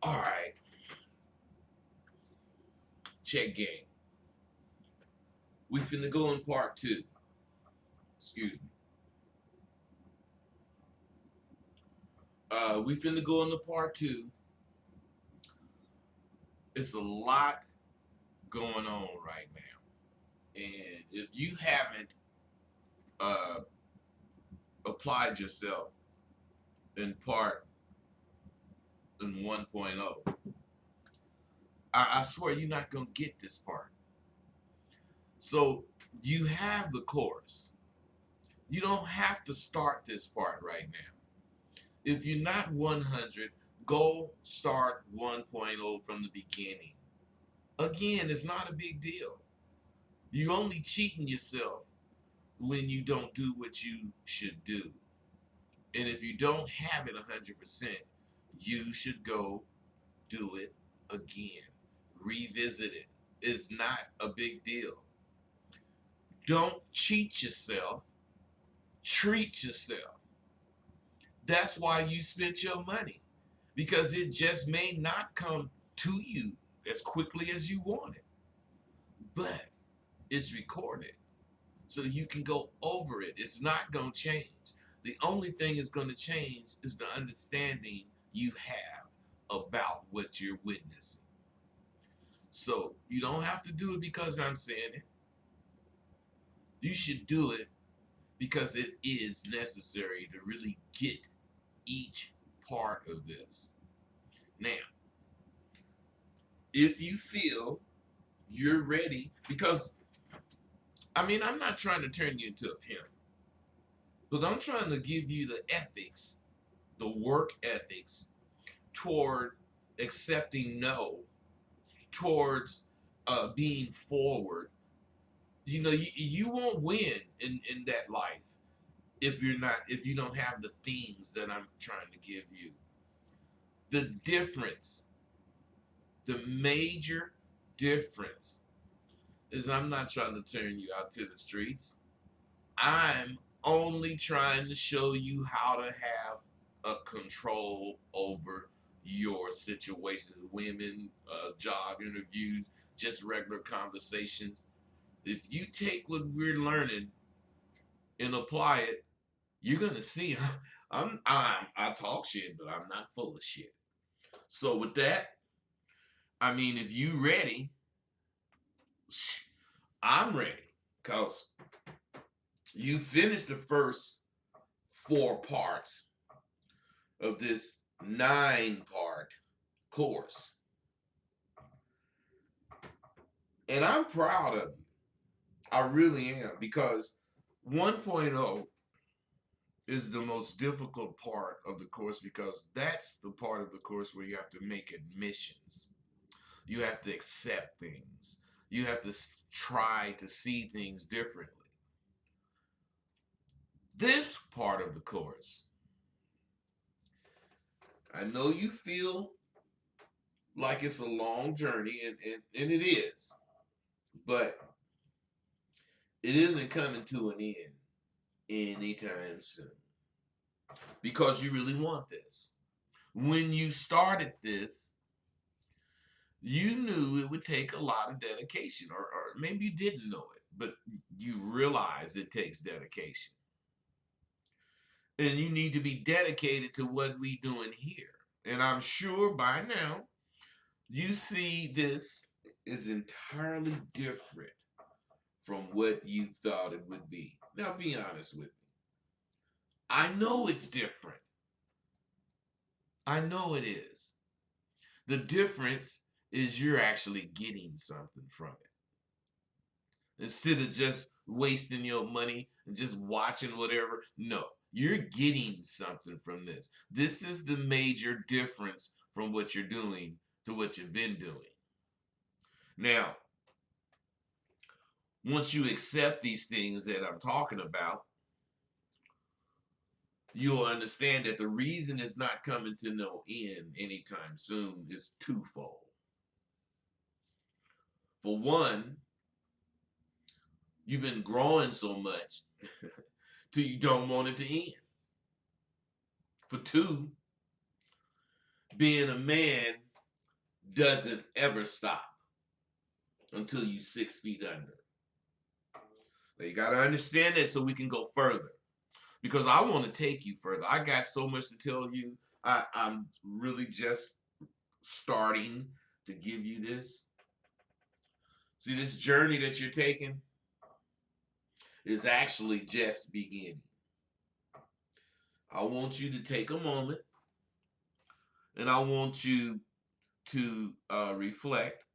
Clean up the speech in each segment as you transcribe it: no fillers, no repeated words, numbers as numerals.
All right, check game. We finna go in part two. Excuse me. We finna go into part two. It's a lot going on right now, and if you haven't uh, applied yourself in part in 1.0, I swear you're not gonna get this part. So you have the course. You don't have to start this part right now. If you're not 100, go start 1.0 from the beginning. Again, it's not a big deal. You're only cheating yourself when you don't do what you should do. And if you don't have it 100%, you should go do it again. Revisit it. It's not a big deal. Don't cheat yourself. Treat yourself. That's why you spent your money, because it just may not come to you as quickly as you want it, but it's recorded so you can go over it. It's not going to change. The only thing is going to change is the understanding you have about what you're witnessing. So you don't have to do it because I'm saying it. You should do it because it is necessary to really get each part of this. Now, if you feel you're ready, because I'm not trying to turn you into a pimp, but I'm trying to give you the ethics, the work ethics toward accepting no, towards being forward. You won't win in that life if you don't have the things that I'm trying to give you. The difference, the major difference is I'm not trying to turn you out to the streets. I'm only trying to show you how to have a control over your situations, women, job interviews, just regular conversations. If you take what we're learning and apply it, you're gonna see I talk shit, but I'm not full of shit. So with that, if you ready, I'm ready. Cause you finished the first 4 parts of this 9-part course. And I'm proud of you. I really am, because 1.0 is the most difficult part of the course, because that's the part of the course where you have to make admissions. You have to accept things. You have to try to see things differently. This part of the course, I know you feel like it's a long journey, and it is, but it isn't coming to an end anytime soon, because you really want this. When you started this, you knew it would take a lot of dedication, or maybe you didn't know it, but you realize it takes dedication. And you need to be dedicated to what we doing here. And I'm sure by now you see this is entirely different from what you thought it would be. Now be honest with me. I know it's different. I know it is. The difference is you're actually getting something from it. Instead of just wasting your money and just watching whatever. No, you're getting something from this. This is the major difference from what you're doing to what you've been doing. Now, once you accept these things that I'm talking about, you'll understand that the reason it's not coming to no end anytime soon is twofold. For one, you've been growing so much till you don't want it to end. For two, being a man doesn't ever stop until you 6 feet under. Now you got to understand that so we can go further, because I want to take you further. I got so much to tell you. I'm really just starting to give you this. See, this journey that you're taking is actually just beginning. I want you to take a moment, and I want you to reflect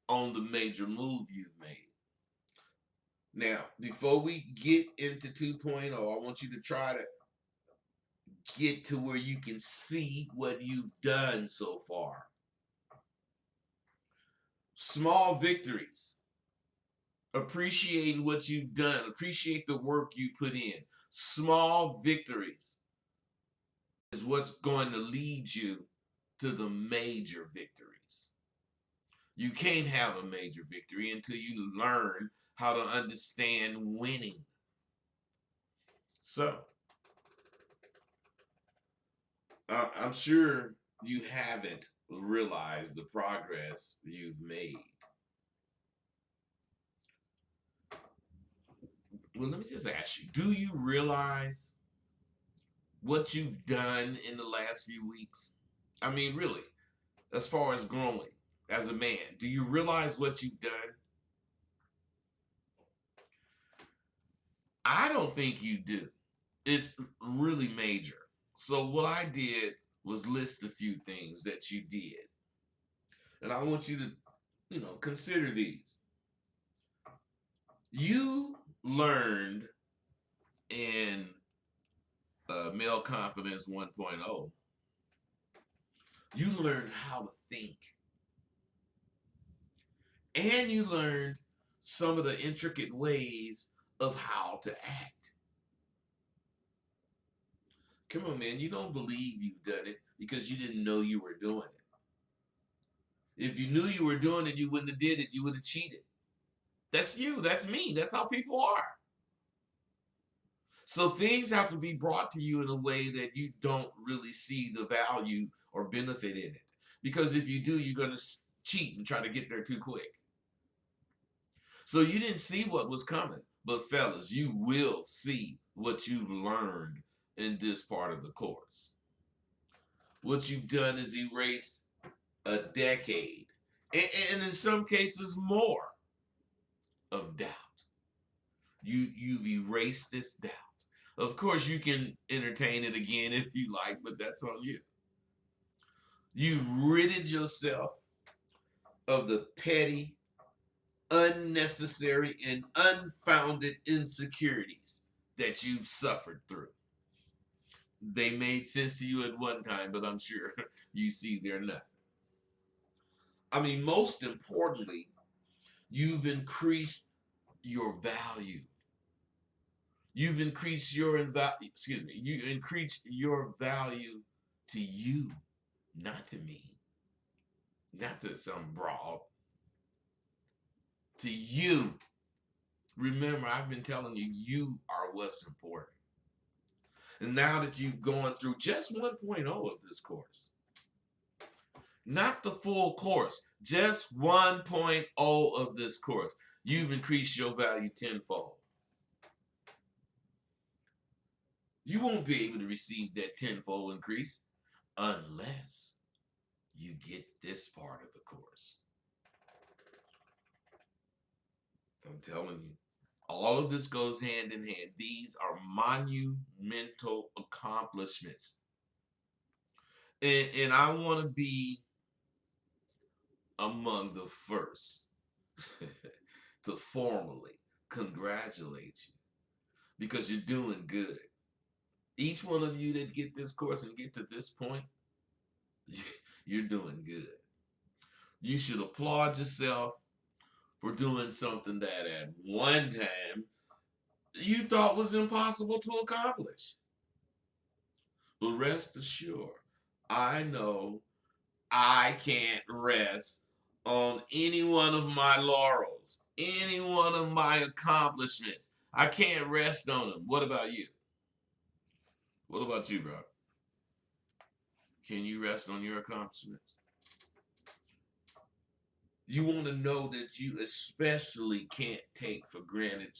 on the major move you've made. Now, before we get into 2.0, I want you to try to get to where you can see what you've done so far. Small victories. Appreciating what you've done. Appreciate the work you put in. Small victories is what's going to lead you to the major victories. You can't have a major victory until you learn how to understand winning. So, I'm sure you haven't realized the progress you've made. Well, let me just ask you, do you realize what you've done in the last few weeks? I mean, really, as far as growing as a man, do you realize what you've done? I don't think you do. It's really major. So what I did was list a few things that you did. And I want you to, consider these. You learned in Male Confidence 1.0, you learned how to think. And you learned some of the intricate ways of how to act. Come on, man, you don't believe you've done it because you didn't know you were doing it. If you knew you were doing it, you wouldn't have did it. You would have cheated. That's you. That's me. That's how people are. So things have to be brought to you in a way that you don't really see the value or benefit in it. Because if you do, you're going to cheat and try to get there too quick. So you didn't see what was coming. But fellas, you will see what you've learned in this part of the course. What you've done is erase a decade, and in some cases more, of doubt. You've erased this doubt. Of course, you can entertain it again if you like, but that's on you. You've ridded yourself of the petty, unnecessary, and unfounded insecurities that you've suffered through. They made sense to you at one time, but I'm sure you see they're nothing. I mean, most importantly, you've increased your value. You've increased your you increased your value to you, not to me, not to some broad. To you. Remember, I've been telling you, you are what's important. And now that you've gone through just 1.0 of this course, not the full course, just 1.0 of this course, you've increased your value tenfold. You won't be able to receive that tenfold increase unless you get this part of the course. I'm telling you, all of this goes hand in hand. These are monumental accomplishments. And I want to be among the first to formally congratulate you because you're doing good. Each one of you that get this course and get to this point, you're doing good. You should applaud yourself for doing something that at one time you thought was impossible to accomplish. But rest assured, I know I can't rest on any one of my laurels, any one of my accomplishments. I can't rest on them. What about you? What about you, bro? Can you rest on your accomplishments? You want to know that you especially can't take for granted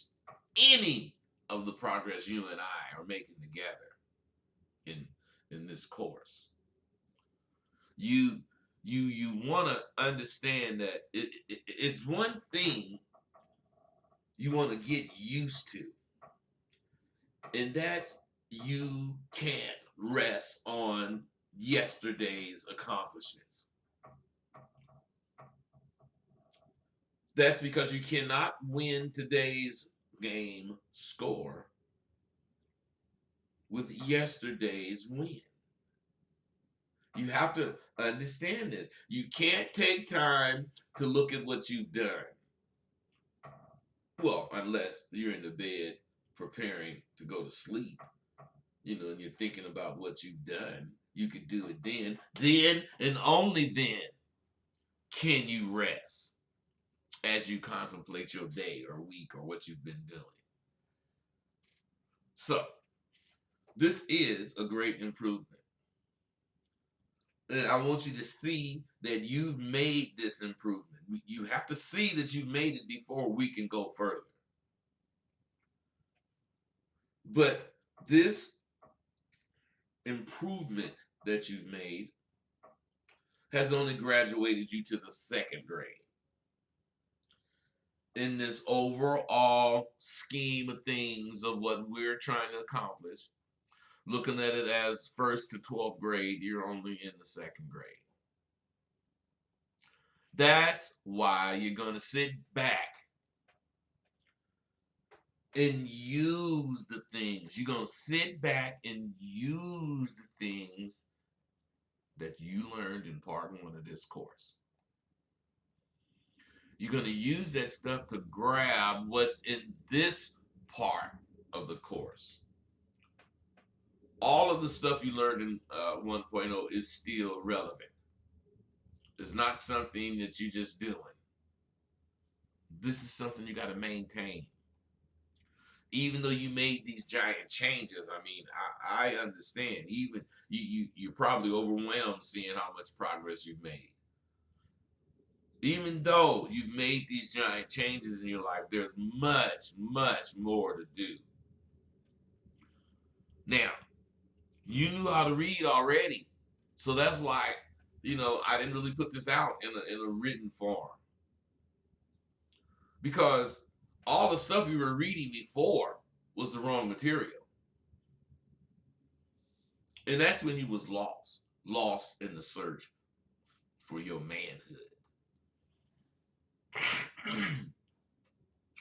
any of the progress you and I are making together in this course. You want to understand that it's one thing you want to get used to, and that's you can't rest on yesterday's accomplishments. That's because you cannot win today's game score with yesterday's win. You have to understand this. You can't take time to look at what you've done. Well, unless you're in the bed preparing to go to sleep, and you're thinking about what you've done. You could do it then. Then and only then can you rest as you contemplate your day or week or what you've been doing. So, this is a great improvement. And I want you to see that you've made this improvement. You have to see that you've made it before we can go further. But this improvement that you've made has only graduated you to the second grade. In this overall scheme of things of what we're trying to accomplish, looking at it as 1st to 12th grade, you're only in the second grade. That's why you're going to sit back and use the things. You're going to sit back and use the things that you learned in part 1 of this course. You're going to use that stuff to grab what's in this part of the course. All of the stuff you learned in 1.0 is still relevant. It's not something that you're just doing. This is something you got to maintain. Even though you made these giant changes, I mean, I understand. Even you're probably overwhelmed seeing how much progress you've made. Even though you've made these giant changes in your life, there's much, much more to do. Now, you knew how to read already. So that's why, I didn't really put this out in a written form. Because all the stuff you were reading before was the wrong material. And that's when you was lost in the search for your manhood.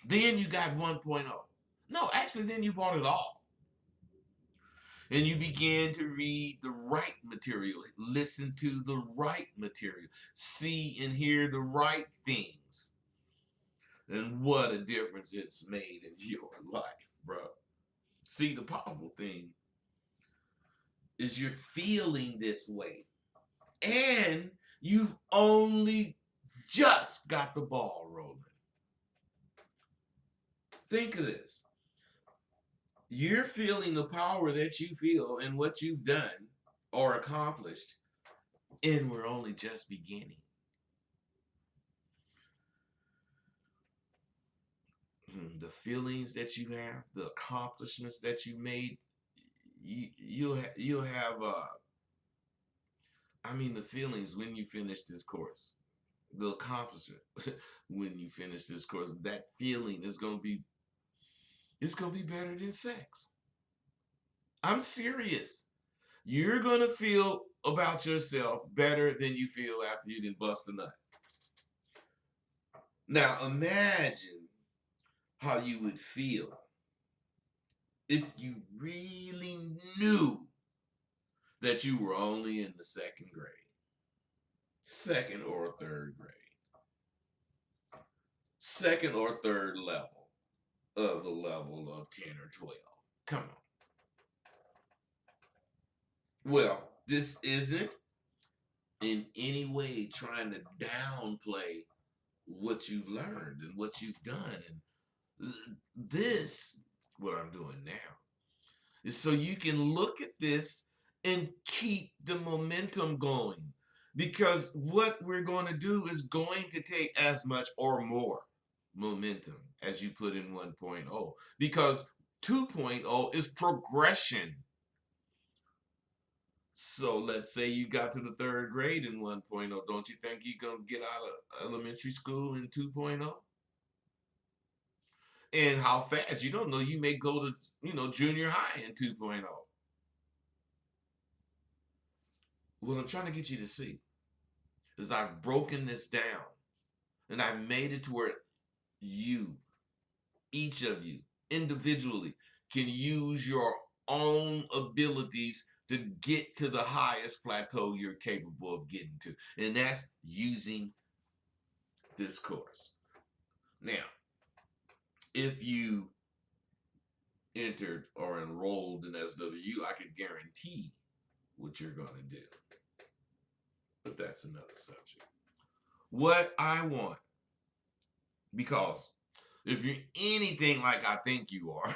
Then you got 1.0. No, actually, then you bought it all. And you began to read the right material, listen to the right material, see and hear the right things. And what a difference it's made in your life, bro. See, the powerful thing is you're feeling this way. And you've only just got the ball rolling. Think of this. You're feeling the power that you feel and what you've done or accomplished, and we're only just beginning. The feelings that you have, the accomplishments that you made, you'll have the feelings when you finish this course, the accomplishment when you finish this course, that feeling is going to be, it's going to be better than sex. I'm serious. You're going to feel about yourself better than you feel after you didn't bust a nut. Now imagine how you would feel if you really knew that you were only in the second grade, second or third grade, second or third level of the level of 10 or 12. Come on. Well, this isn't in any way trying to downplay what you've learned and what you've done. And this, what I'm doing now, is so you can look at this and keep the momentum going. Because what we're going to do is going to take as much or more momentum as you put in 1.0. Because 2.0 is progression. So let's say you got to the third grade in 1.0. Don't you think you're going to get out of elementary school in 2.0? And how fast? You don't know. You may go to, junior high in 2.0. What I'm trying to get you to see is I've broken this down and I've made it to where you, each of you, individually, can use your own abilities to get to the highest plateau you're capable of getting to. And that's using this course. Now, if you entered or enrolled in SWU, I can guarantee what you're going to do. But that's another subject. What I want, because if you're anything like I think you are,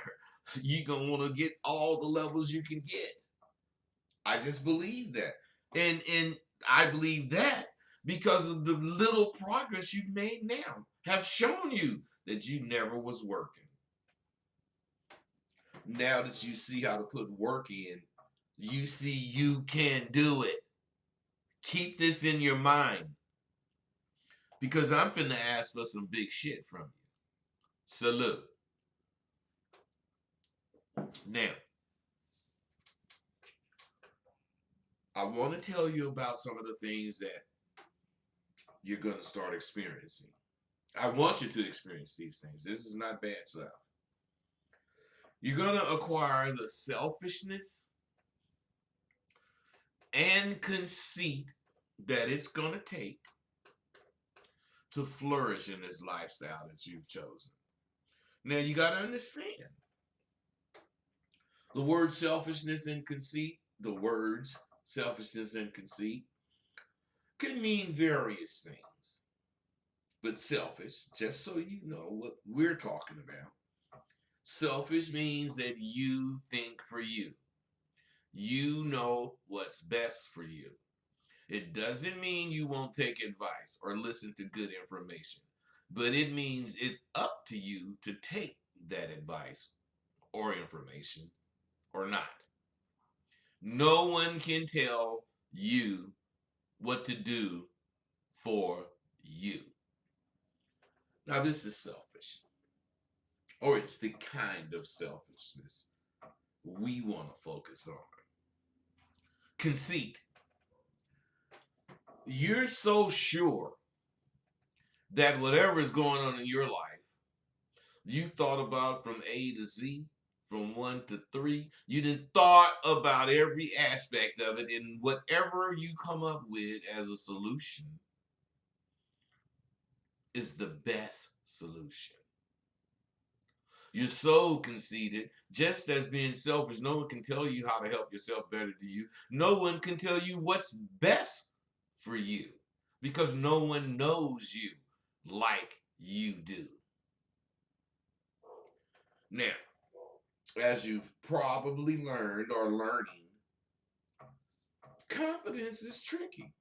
you're going to want to get all the levels you can get. I just believe that. And I believe that because of the little progress you've made now have shown you that you never was working. Now that you see how to put work in, you see you can do it. Keep this in your mind. Because I'm finna ask for some big shit from you. Salute. Now, I want to tell you about some of the things that you're going to start experiencing. I want you to experience these things. This is not bad stuff. You're going to acquire the selfishness and conceit that it's going to take to flourish in this lifestyle that you've chosen. Now, you got to understand the word selfishness and conceit, the words selfishness and conceit can mean various things. But selfish, just so you know what we're talking about, selfish means that you think for you. You know what's best for you. It doesn't mean you won't take advice or listen to good information, but it means it's up to you to take that advice or information or not. No one can tell you what to do for you. Now, this is selfish, or it's the kind of selfishness we want to focus on. Conceit. You're so sure that whatever is going on in your life, you thought about from A to Z, from 1 to 3. You done thought about every aspect of it, and whatever you come up with as a solution is the best solution. You're so conceited, just as being selfish. No one can tell you how to help yourself better to you. No one can tell you what's best for you because no one knows you like you do. Now, as you've probably learned or learning, confidence is tricky.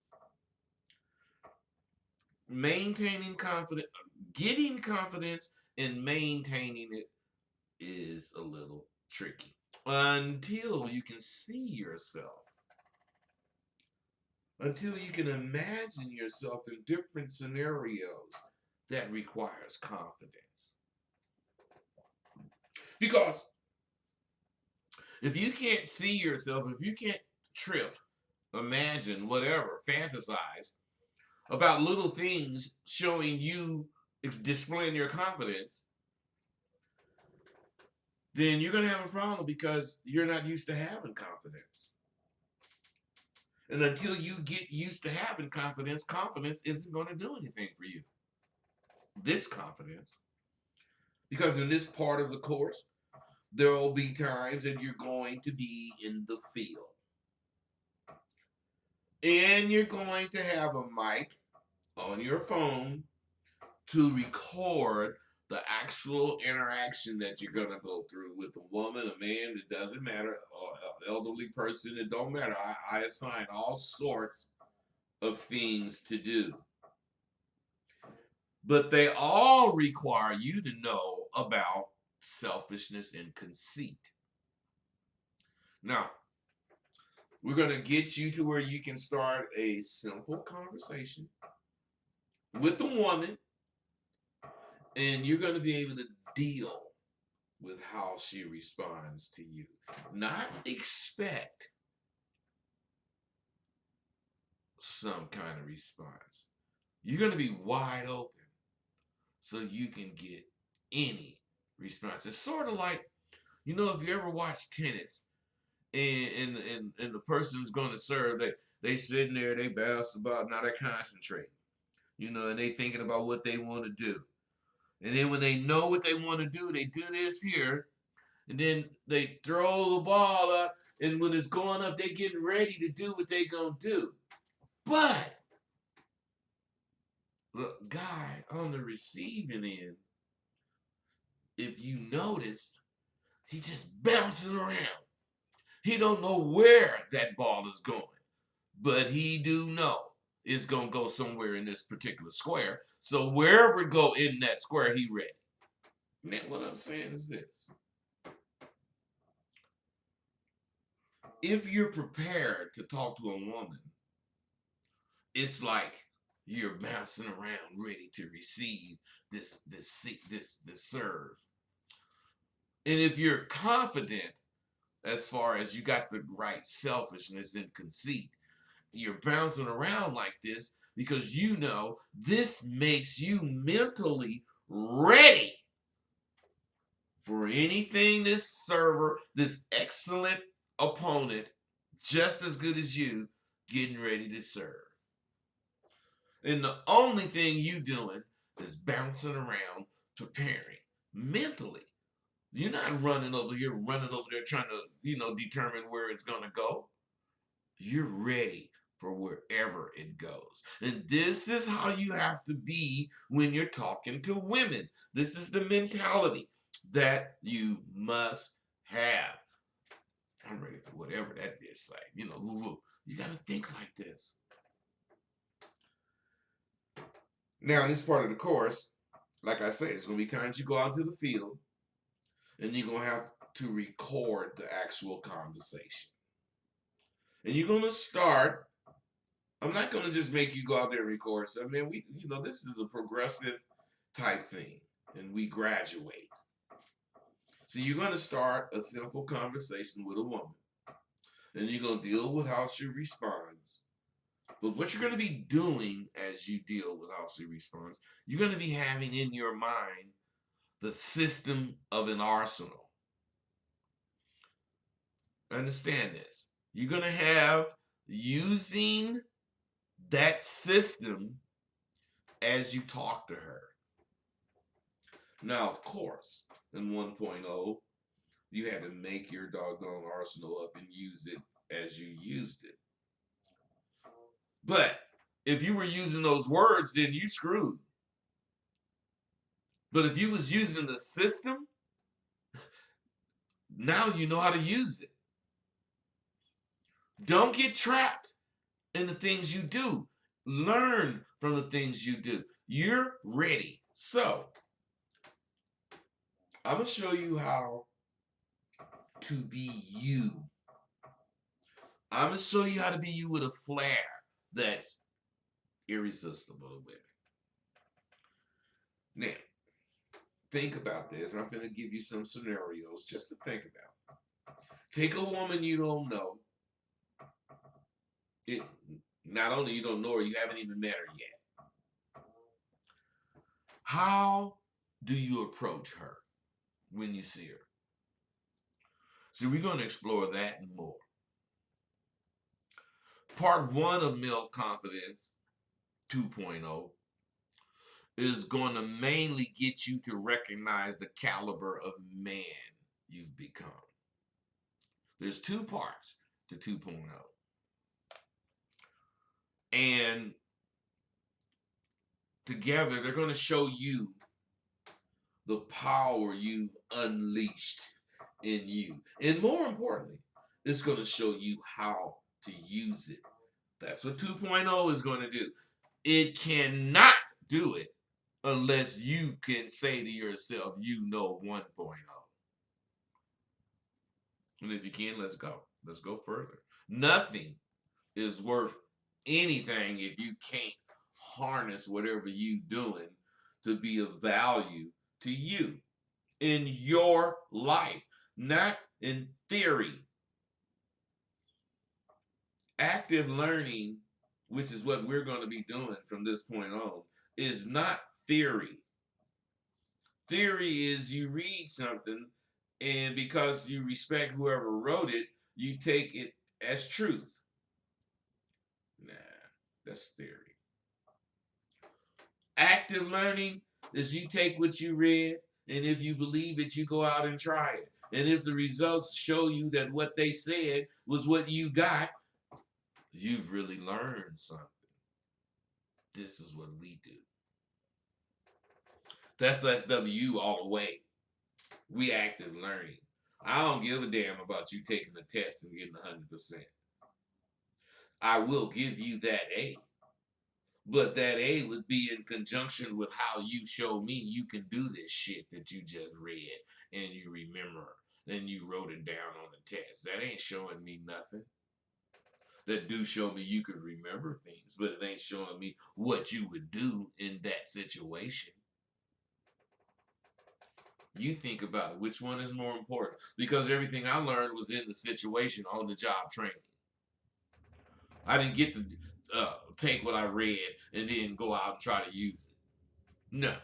Maintaining confidence, getting confidence and maintaining it is a little tricky until you can see yourself, until you can imagine yourself in different scenarios that requires confidence. Because if you can't see yourself, if you can't trip, imagine, whatever, fantasize about little things showing you, displaying your confidence, then you're going to have a problem because you're not used to having confidence. And until you get used to having confidence, confidence isn't going to do anything for you. This confidence. Because in this part of the course, there will be times that you're going to be in the field. And you're going to have a mic on your phone to record the actual interaction that you're gonna go through with a woman, a man, it doesn't matter, or an elderly person, it don't matter. I assign all sorts of things to do. But they all require you to know about selfishness and conceit. Now, we're going to get you to where you can start a simple conversation with the woman, and you're going to be able to deal with how she responds to you. Not expect some kind of response. You're going to be wide open so you can get any response. It's sort of like, if you ever watch tennis and the person's going to serve, they sitting there, they bounce about, now they're concentrating, and they thinking about what they want to do. And then when they know what they want to do, they do this here, and then they throw the ball up, and when it's going up, they getting ready to do what they gonna do. But the guy on the receiving end, if you noticed, he's just bouncing around. He don't know where that ball is going, but he do know it's gonna go somewhere in this particular square. So wherever it go in that square, he ready. Now what I'm saying is this: if you're prepared to talk to a woman, it's like you're bouncing around, ready to receive this serve. And if you're confident, as far as you got the right selfishness and conceit, you're bouncing around like this because you know this makes you mentally ready for anything this server, this excellent opponent, just as good as you, getting ready to serve. And the only thing you doing is bouncing around, preparing mentally. You're not running over there trying to, determine where it's going to go. You're ready for wherever it goes. And this is how you have to be when you're talking to women. This is the mentality that you must have. I'm ready for whatever that bitch say. You got to think like this. Now, in this part of the course, like I say, it's going to be times you go out to the field and you're going to have to record the actual conversation. And you're going to start. I'm not going to just make you go out there and record stuff. Man, this is a progressive type thing, and we graduate. So you're going to start a simple conversation with a woman, and you're going to deal with how she responds. But what you're going to be doing as you deal with how she responds, you're going to be having in your mind the system of an arsenal. Understand this. You're going to have using that system as you talk to her. Now, of course, in 1.0, you had to make your doggone arsenal up and use it as you used it. But if you were using those words, then you screwed. But if you was using the system, now you know how to use it. Don't get trapped in the things you do. Learn from the things you do. You're ready. So, I'm going to show you how to be you. I'm going to show you how to be you with a flair that's irresistible to women. Now, think about this. I'm going to give you some scenarios just to think about. Take a woman you don't know. Not only you don't know her, you haven't even met her yet. How do you approach her when you see her? So we're going to explore that and more. Part 1 of Male Confidence 2.0 is going to mainly get you to recognize the caliber of man you've become. There's 2 parts to 2.0. And together, they're going to show you the power you unleashed in you. And more importantly, it's going to show you how to use it. That's what 2.0 is going to do. It cannot do it unless you can say to yourself, you know 1.0. And if you can, let's go. Let's go further. Nothing is worth anything if you can't harness whatever you doing to be of value to you in your life, not in theory. Active learning, which is what we're going to be doing from this point on, is not theory. Theory is you read something, and because you respect whoever wrote it, you take it as truth. Nah, that's theory. Active learning is you take what you read, and if you believe it, you go out and try it. And if the results show you that what they said was what you got, you've really learned something. This is what we do. That's SWU all the way. We active learning. I don't give a damn about you taking the test and getting 100%. I will give you that A. But that A would be in conjunction with how you show me you can do this shit that you just read and you remember and you wrote it down on the test. That ain't showing me nothing. That do show me you could remember things, but it ain't showing me what you would do in that situation. You think about it. Which one is more important? Because everything I learned was in the situation on the job training. I didn't get to take what I read and then go out and try to use it. No.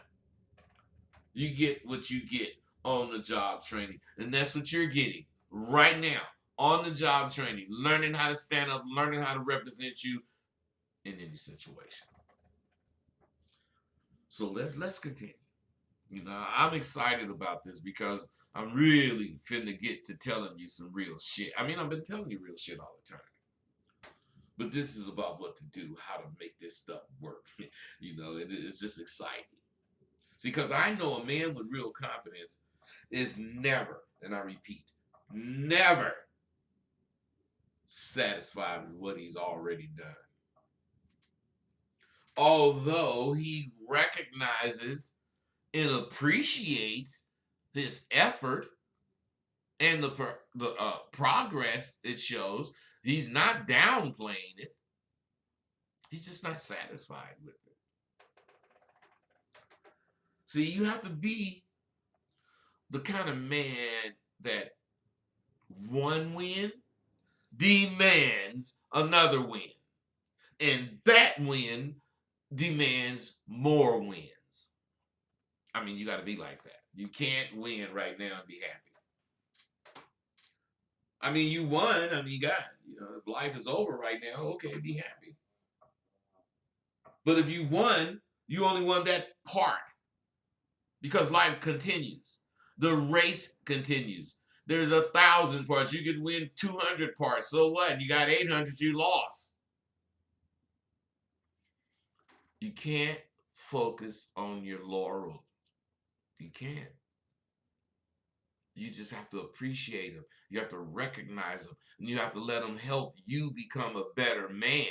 You get what you get on the job training. And that's what you're getting right now on the job training. Learning how to stand up, learning how to represent you in any situation. So let's continue. You know, I'm excited about this because I'm really finna get to telling you some real shit. I mean, I've been telling you real shit all the time. But this is about what to do, how to make this stuff work. You know, it's just exciting. See, because I know a man with real confidence is never, and I repeat, never satisfied with what he's already done. Although he recognizes and appreciates this effort and the progress it shows, he's not downplaying it. He's just not satisfied with it. See, you have to be the kind of man that one win demands another win. And that win demands more wins. I mean, you got to be like that. You can't win right now and be happy. I mean, you won. I mean, God, you know, if life is over right now, okay, be happy. But if you won, you only won that part because life continues. The race continues. There's 1,000 parts. You could win 200 parts. So what? You got 800, you lost. You can't focus on your laurels. You can't. You just have to appreciate them. You have to recognize them. And you have to let them help you become a better man.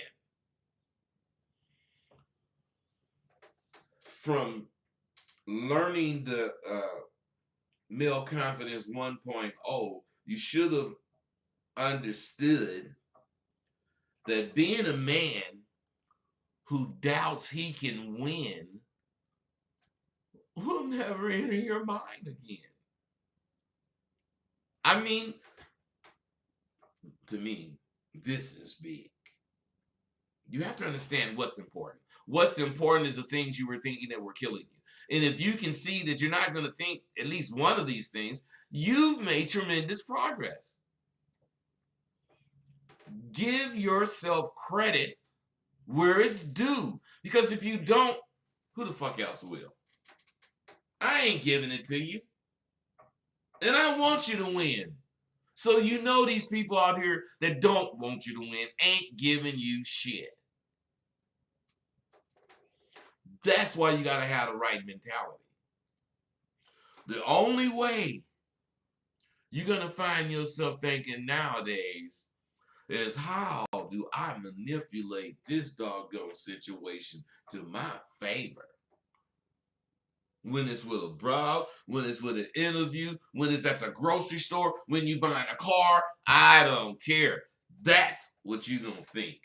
From learning the Male Confidence 1.0, you should have understood that being a man who doubts he can win will never enter your mind again. I mean, to me, this is big. You have to understand what's important. What's important is the things you were thinking that were killing you. And if you can see that you're not going to think at least one of these things, you've made tremendous progress. Give yourself credit where it's due. Because if you don't, who the fuck else will? I ain't giving it to you. And I want you to win. So you know these people out here that don't want you to win ain't giving you shit. That's why you got to have the right mentality. The only way you're going to find yourself thinking nowadays is, how do I manipulate this doggone situation to my favor? When it's with a bro, when it's with an interview, when it's at the grocery store, when you buying a car, I don't care. That's what you're going to think.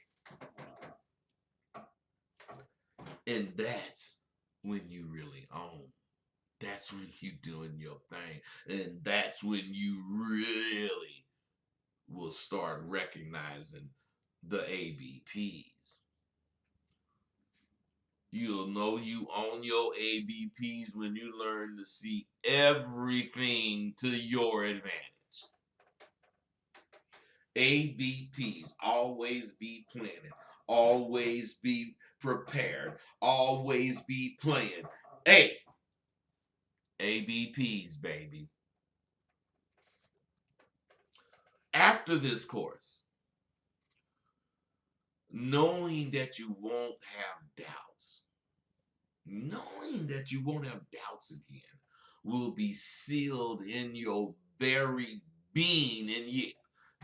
And that's when you really own. That's when you doing your thing. And that's when you really will start recognizing the ABPs. You'll know you own your ABPs when you learn to see everything to your advantage. ABPs, always be planning, always be prepared, always be playing. Hey, ABPs, baby. After this course, knowing that you won't have doubts, again, will be sealed in your very being. And yet,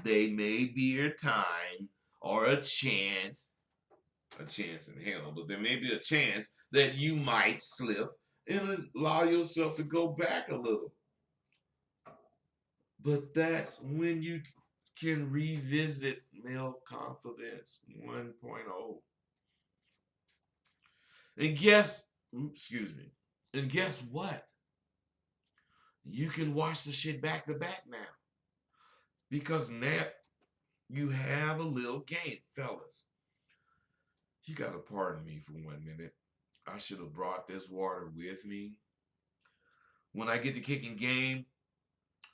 they may be a time or a chance in hell, but there may be a chance that you might slip and allow yourself to go back a little. But that's when you can revisit male confidence 1.0. And guess what? You can watch the shit back to back now. Because now you have a little game, fellas. You gotta pardon me for 1 minute. I should have brought this water with me. When I get to kicking game,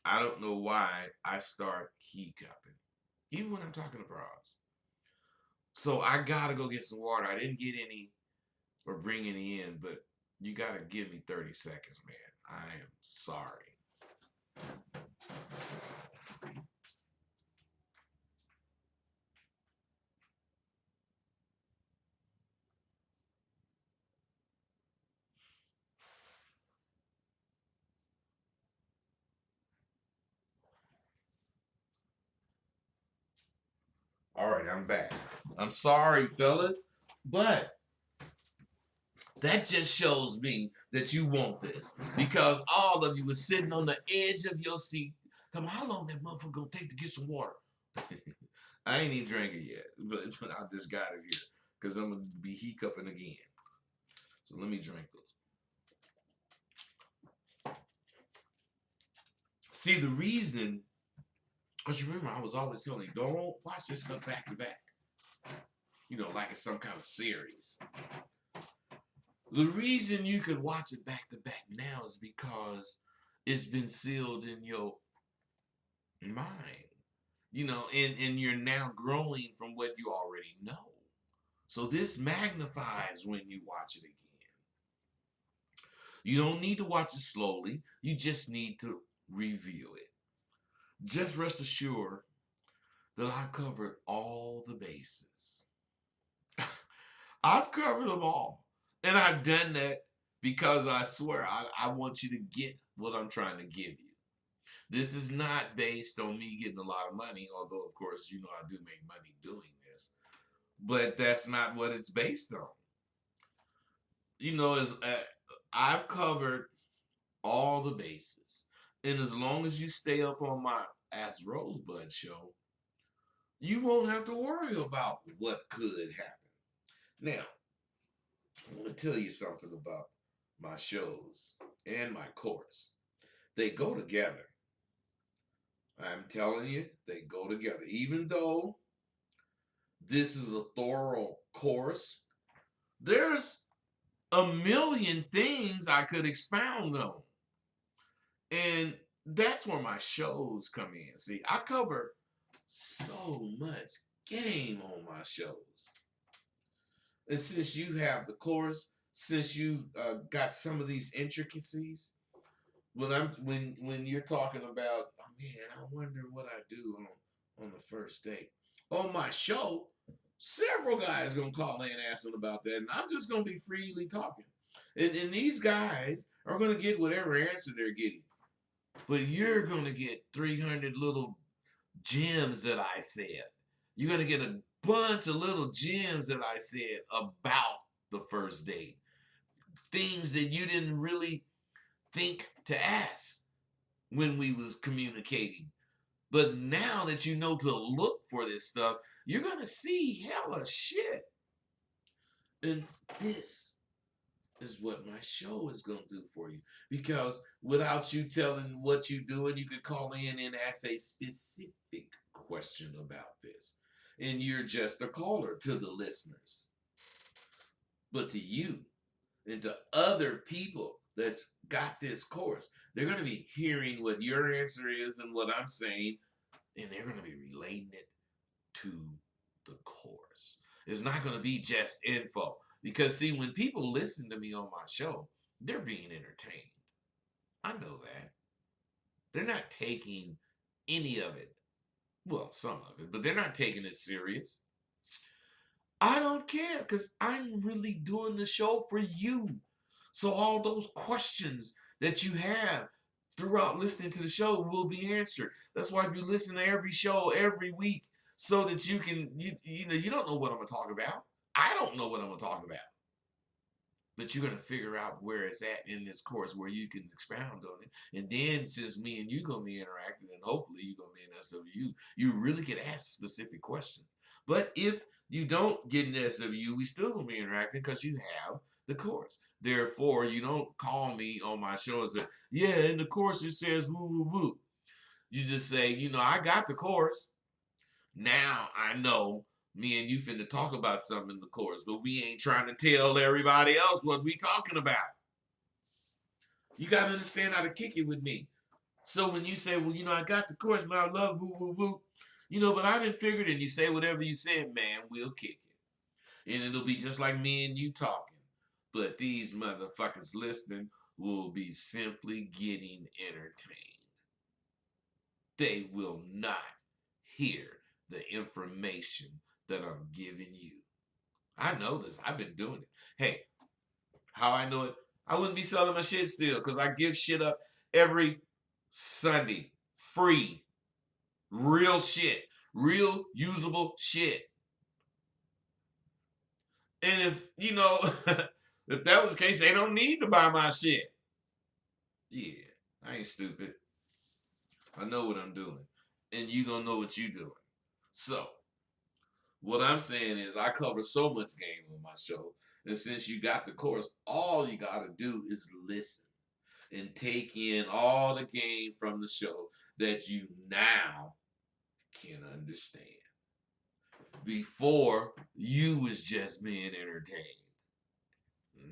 I don't know why I start hiccuping. Even when I'm talking to bras. So I gotta go get some water. I didn't get any or bring any in, but you gotta give me 30 seconds, man. I am sorry. All right, I'm back. I'm sorry, fellas, but that just shows me that you want this, because all of you were sitting on the edge of your seat. Tell me, how long that motherfucker gonna take to get some water? I ain't even drank it yet, but I just got it here because I'm gonna be hiccuping again. So let me drink this. See, the reason, because you remember I was always telling you, don't watch this stuff back to back. You know, like it's some kind of series. The reason you could watch it back to back now is because it's been sealed in your mind. You know, and you're now growing from what you already know. So this magnifies when you watch it again. You don't need to watch it slowly. You just need to review it. Just rest assured that I've covered all the bases. I've covered them all. And I've done that because I swear I want you to get what I'm trying to give you. This is not based on me getting a lot of money, although, of course, you know I do make money doing this. But that's not what it's based on. You know, I've covered all the bases. And as long as you stay up on my Ask Rosebud show, you won't have to worry about what could happen. Now, I want to tell you something about my shows and my course. They go together. I'm telling you, they go together. Even though this is a thorough course, there's a million things I could expound on. And that's where my shows come in. See, I cover so much game on my shows. And since you have the course, since you got some of these intricacies, when you're talking about, oh man, I wonder what I do on the first date. On my show, several guys gonna call in asking about that, and I'm just gonna be freely talking. And these guys are going to get whatever answer they're getting. But you're going to get 300 little gems that I said. You're going to get a bunch of little gems that I said about the first date. Things that you didn't really think to ask when we was communicating. But now that you know to look for this stuff, you're going to see hella shit. And this is what my show is going to do for you. Because without you telling what you're doing, you could call in and ask a specific question about this. And you're just a caller to the listeners. But to you and to other people that's got this course, they're going to be hearing what your answer is and what I'm saying, and they're going to be relating it to the course. It's not going to be just info. Because, see, when people listen to me on my show, they're being entertained. I know that. They're not taking any of it. Well, some of it, but they're not taking it serious. I don't care because I'm really doing the show for you. So all those questions that you have throughout listening to the show will be answered. That's why if you listen to every show every week so that you can, you don't know what I'm going to talk about. I don't know what I'm going to talk about. But you're going to figure out where it's at in this course where you can expound on it. And then since me and you going to be interacting and hopefully you're going to be in SWU, you really can ask specific questions. But if you don't get in SWU, we still going to be interacting because you have the course. Therefore, you don't call me on my show and say, yeah, in the course it says woo, woo, woo. You just say, I got the course. Now I know me and you finna talk about something in the course, but we ain't trying to tell everybody else what we talking about. You got to understand how to kick it with me. So when you say, well, I got the course and I love woo, woo, woo, but I didn't figure it, and you say whatever you said, man, we'll kick it. And it'll be just like me and you talking. But these motherfuckers listening will be simply getting entertained. They will not hear the information that I'm giving you. I know this. I've been doing it. Hey, how I know it? I wouldn't be selling my shit still because I give shit up every Sunday. Free. Real shit. Real usable shit. And if, if that was the case, they don't need to buy my shit. Yeah, I ain't stupid. I know what I'm doing. And you gonna know what you doing. So, what I'm saying is I cover so much game on my show. And since you got the course, all you got to do is listen and take in all the game from the show that you now can understand. Before, you was just being entertained.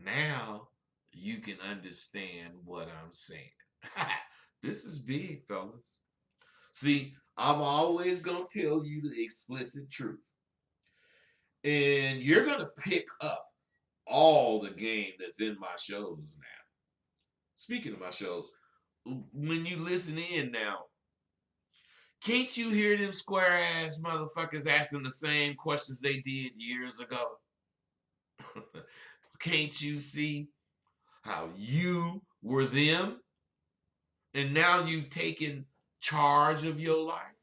Now, you can understand what I'm saying. This is big, fellas. See, I'm always going to tell you the explicit truth. And you're going to pick up all the game that's in my shows now. Speaking of my shows, when you listen in now, can't you hear them square ass motherfuckers asking the same questions they did years ago? Can't you see how you were them and now you've taken charge of your life?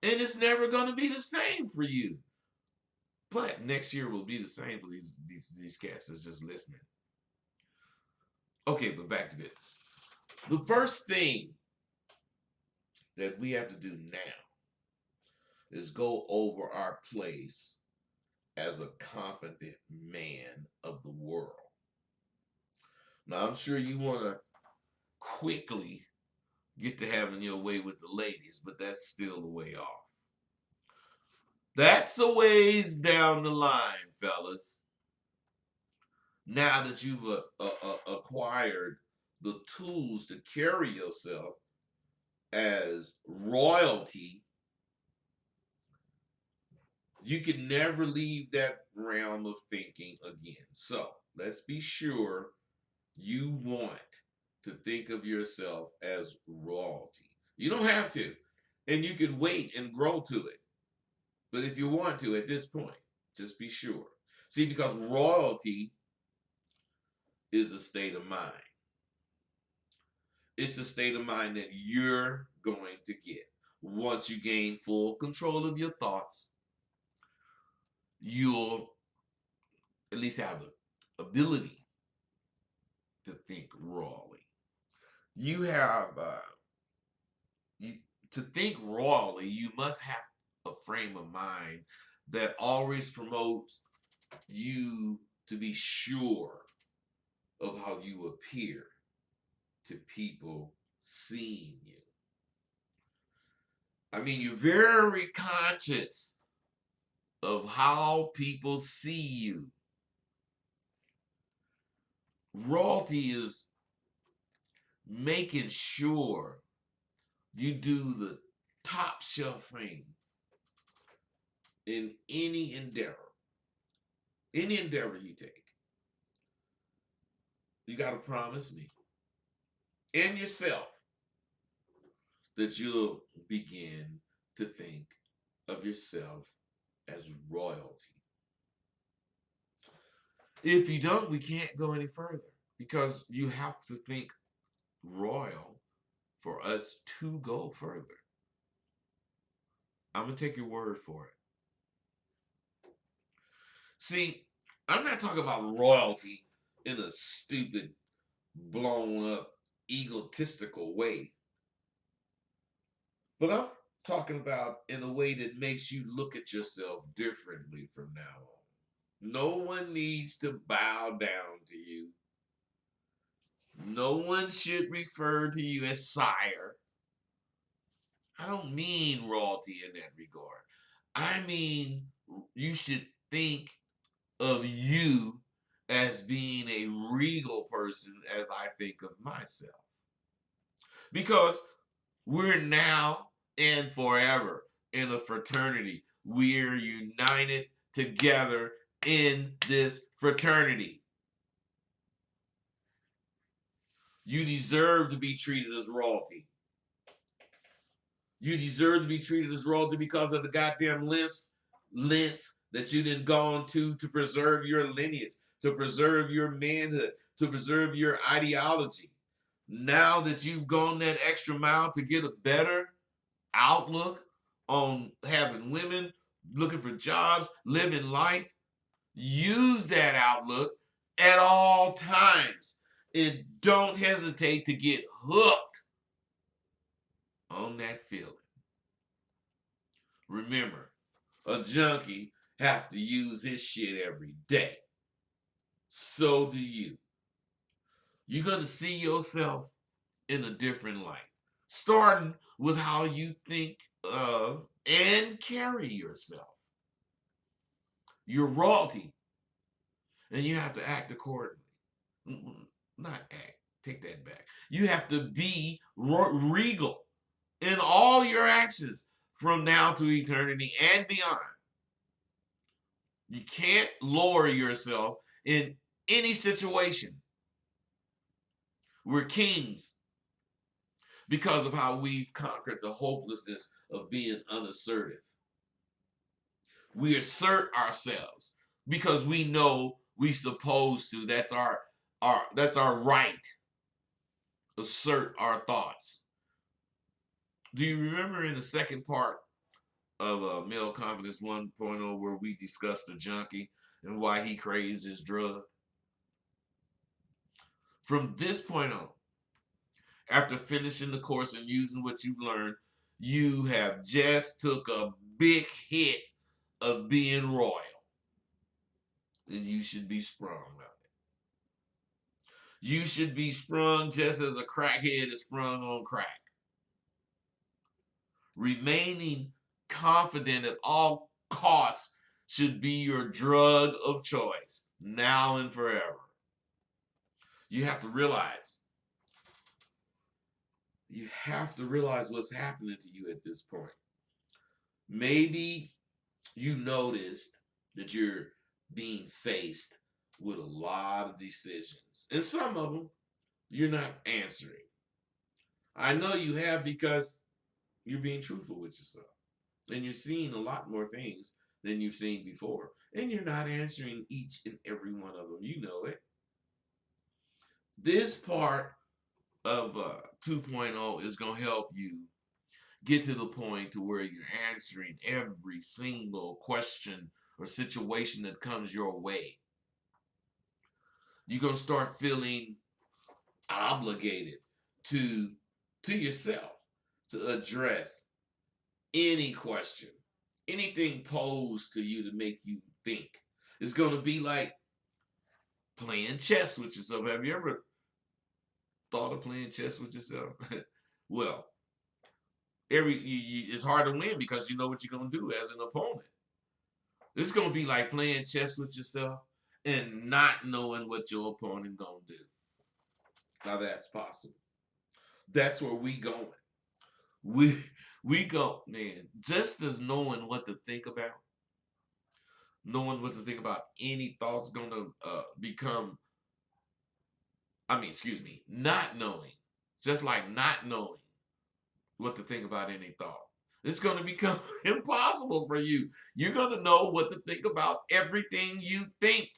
And it's never going to be the same for you. But next year will be the same for these cats that's just listening. Okay, but back to business. The first thing that we have to do now is go over our place as a confident man of the world. Now, I'm sure you want to quickly get to having your way with the ladies, but that's still a way off. That's a ways down the line, fellas. Now that you've acquired the tools to carry yourself as royalty, you can never leave that realm of thinking again. So let's be sure you want to think of yourself as royalty. You don't have to, and you can wait and grow to it. But if you want to at this point, just be sure. See, because royalty is a state of mind. It's the state of mind that you're going to get. Once you gain full control of your thoughts, you'll at least have the ability to think royally. You have you to think royally. You must have a frame of mind that always promotes you to be sure of how you appear to people seeing you. I mean, you're very conscious of how people see you. Royalty is making sure you do the top shelf thing in any endeavor. Any endeavor you take. You got to promise me and yourself that you'll begin to think of yourself as royalty. If you don't, we can't go any further because you have to think royal for us to go further. I'm going to take your word for it. See, I'm not talking about royalty in a stupid, blown up, egotistical way. But I'm talking about in a way that makes you look at yourself differently from now on. No one needs to bow down to you. No one should refer to you as sire. I don't mean royalty in that regard. I mean you should think of you as being a regal person as I think of myself. Because we're now and forever in a fraternity. We're united together in this fraternity. You deserve to be treated as royalty. You deserve to be treated as royalty because of the goddamn lengths that you done gone to preserve your lineage, to preserve your manhood, to preserve your ideology. Now that you've gone that extra mile to get a better outlook on having women, looking for jobs, living life, use that outlook at all times. And don't hesitate to get hooked on that feeling. Remember, a junkie have to use his shit every day. So do you. You're going to see yourself in a different light. Starting with how you think of and carry yourself. You're royalty. And you have to act accordingly. Not act. Take that back. You have to be regal in all your actions from now to eternity and beyond. You can't lower yourself in any situation. We're kings because of how we've conquered the hopelessness of being unassertive. We assert ourselves because we know we're supposed to. That's our right. Assert our thoughts. Do you remember in the second part of Male Confidence 1.0 where we discussed the junkie and why he craves his drug? From this point on, after finishing the course and using what you've learned, you have just took a big hit of being royal. And you should be sprung of it. You should be sprung just as a crackhead is sprung on crack. Remaining confident at all costs should be your drug of choice, now and forever. You have to realize what's happening to you at this point. Maybe you noticed that you're being faced with a lot of decisions. And some of them you're not answering. I know you have because you're being truthful with yourself. And you're seeing a lot more things than you've seen before. And you're not answering each and every one of them. You know it. This part of 2.0 is going to help you get to the point to where you're answering every single question or situation that comes your way. You're going to start feeling obligated to yourself to address any question, anything posed to you to make you think. It's going to be like playing chess with yourself. Have you ever thought of playing chess with yourself? Well, it's hard to win because you know what you're gonna do as an opponent. It's gonna be like playing chess with yourself and not knowing what your opponent gonna do. Now that's possible. That's where we going. We we go, man. Just as knowing what to think about, knowing what to think about any thoughts gonna become. I mean, excuse me, not knowing, just like not knowing what to think about any thought. It's going to become impossible for you. You're going to know what to think about everything you think.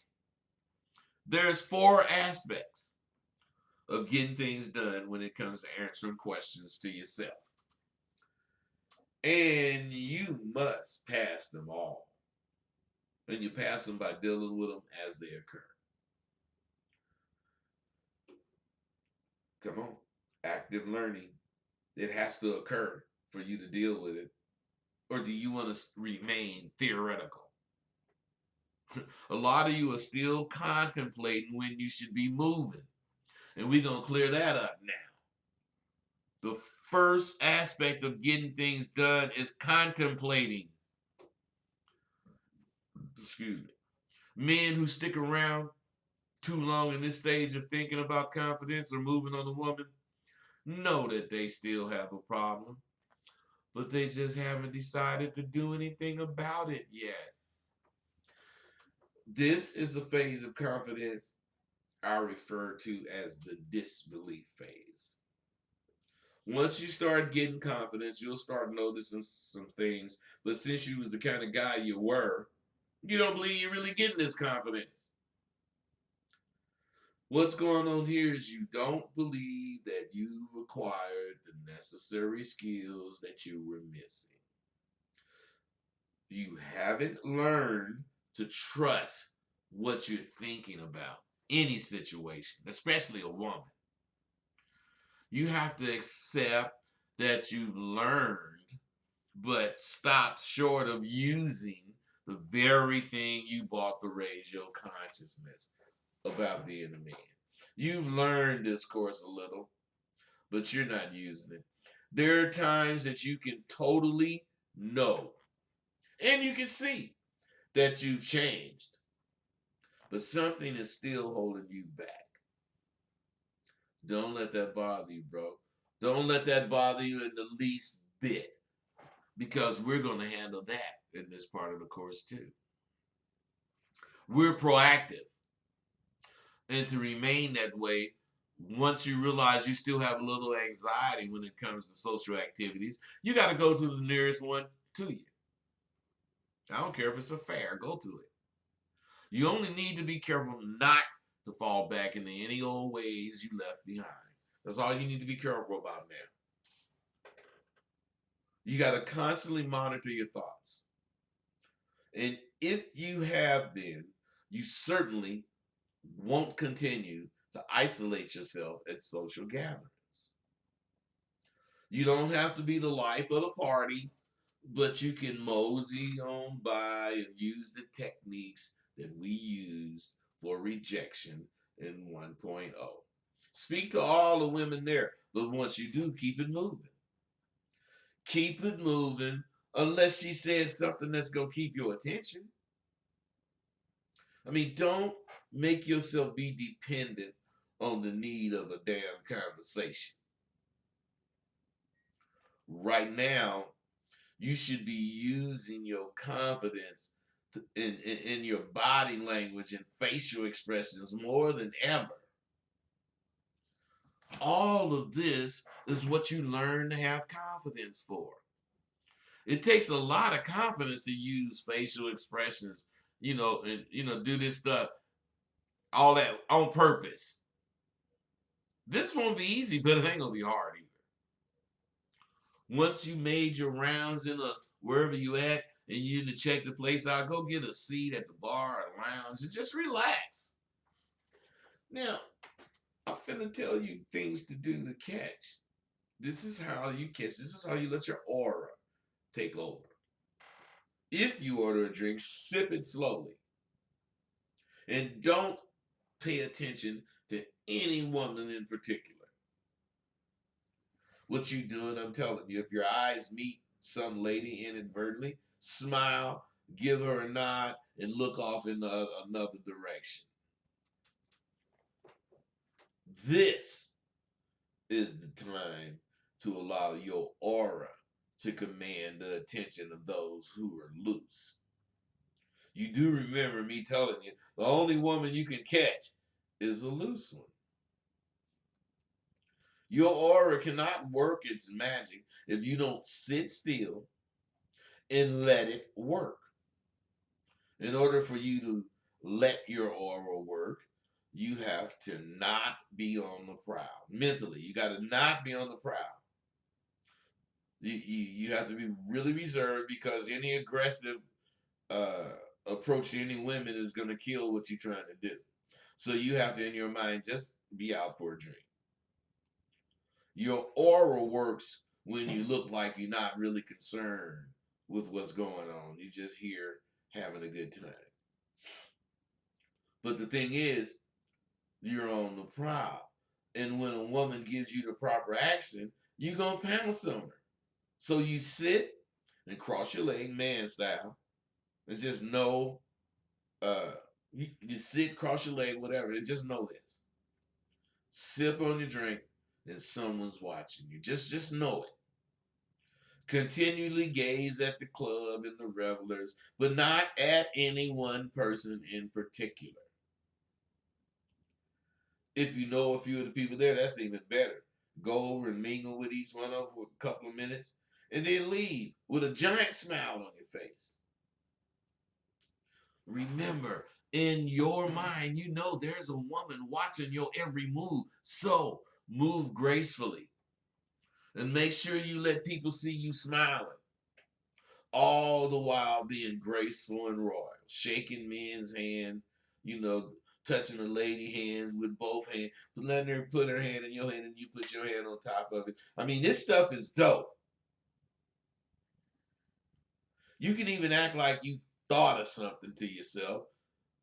There's 4 aspects of getting things done when it comes to answering questions to yourself. And you must pass them all. And you pass them by dealing with them as they occur. Come on. Active learning. It has to occur for you to deal with it. Or do you want to remain theoretical? A lot of you are still contemplating when you should be moving. And we're going to clear that up now. The first aspect of getting things done is contemplating. Excuse me. Men who stick around too long in this stage of thinking about confidence or moving on a woman know that they still have a problem, but they just haven't decided to do anything about it yet. This is a phase of confidence I refer to as the disbelief phase. Once you start getting confidence, you'll start noticing some things. But since you was the kind of guy you were, you don't believe you're really getting this confidence. What's going on here is you don't believe that you acquired the necessary skills that you were missing. You haven't learned to trust what you're thinking about any situation, especially a woman. You have to accept that you've learned, but stopped short of using the very thing you bought to raise your consciousness about being a man. You've learned this course a little, but you're not using it. There are times that you can totally know, and you can see that you've changed, but something is still holding you back. Don't let that bother you, bro. Don't let that bother you in the least bit, because we're going to handle that in this part of the course too. We're proactive. And to remain that way, once you realize you still have a little anxiety when it comes to social activities, you got to go to the nearest one to you. I don't care if it's a fair, go to it. You only need to be careful not to fall back into any old ways you left behind. That's all you need to be careful about now. You got to constantly monitor your thoughts. And if you have been, you certainly won't continue to isolate yourself at social gatherings. You don't have to be the life of the party, but you can mosey on by and use the techniques that we used for rejection in 1.0. Speak to all the women there, but once you do, keep it moving. Keep it moving unless she says something that's going to keep your attention. I mean, don't make yourself be dependent on the need of a damn conversation. Right now, you should be using your confidence in your body language and facial expressions more than ever. All of this is what you learn to have confidence for. It takes a lot of confidence to use facial expressions, and do this stuff, all that on purpose. This won't be easy, but it ain't gonna be hard either. Once you made your rounds in a wherever you at and you didn't check the place out, go get a seat at the bar or lounge and just relax. Now, I'm finna tell you things to do to catch. This is how you catch. This is how you let your aura take over. If you order a drink, sip it slowly. And don't pay attention to any woman in particular. What you doing, I'm telling you, if your eyes meet some lady inadvertently, smile, give her a nod, and look off in another direction. This is the time to allow your aura to command the attention of those who are loose. You do remember me telling you, the only woman you can catch is a loose one. Your aura cannot work its magic if you don't sit still and let it work. In order for you to let your aura work, you have to not be on the prowl. Mentally, you got to not be on the prowl. You have to be really reserved because any aggressive approach to any women is going to kill what you're trying to do. So you have to, in your mind, just be out for a drink. Your aura works when you look like you're not really concerned with what's going on. You just here having a good time. But the thing is, you're on the prowl. And when a woman gives you the proper action, you're going to pounce on her. So you sit and cross your leg, man style, and just know, you sit, cross your leg, whatever, and just know this. Sip on your drink, and someone's watching you. Just know it. Continually gaze at the club and the revelers, but not at any one person in particular. If you know a few of the people there, that's even better. Go over and mingle with each one of them for a couple of minutes, and then leave with a giant smile on your face. Remember, in your mind, you know there's a woman watching your every move. So move gracefully. And make sure you let people see you smiling. All the while being graceful and royal. Shaking men's hands, touching the lady hands with both hands. Letting her put her hand in your hand and you put your hand on top of it. I mean, this stuff is dope. You can even act like you thought of something to yourself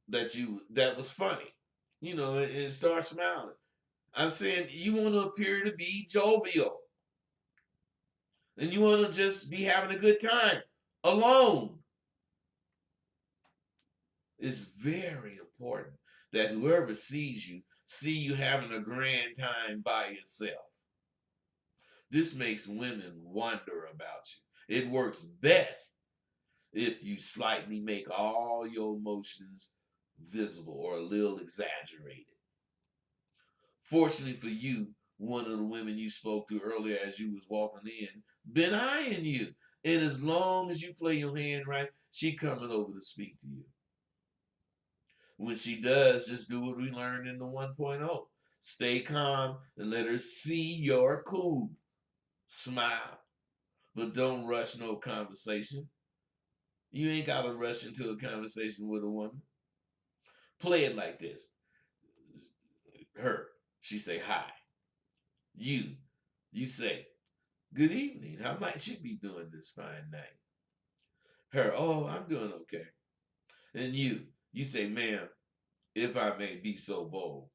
that was funny. And start smiling. I'm saying you want to appear to be jovial. And you want to just be having a good time alone. It's very important that whoever sees you, see you having a grand time by yourself. This makes women wonder about you. It works best if you slightly make all your emotions visible or a little exaggerated. Fortunately for you, one of the women you spoke to earlier as you was walking in been eyeing you. And as long as you play your hand right, she coming over to speak to you. When she does, just do what we learned in the 1.0. Stay calm and let her see you're cool. Smile, but don't rush no conversation. You ain't got to rush into a conversation with a woman. Play it like this. Her, she say hi. You say, good evening. How might you be doing this fine night? Her, oh, I'm doing okay. And you say, ma'am, if I may be so bold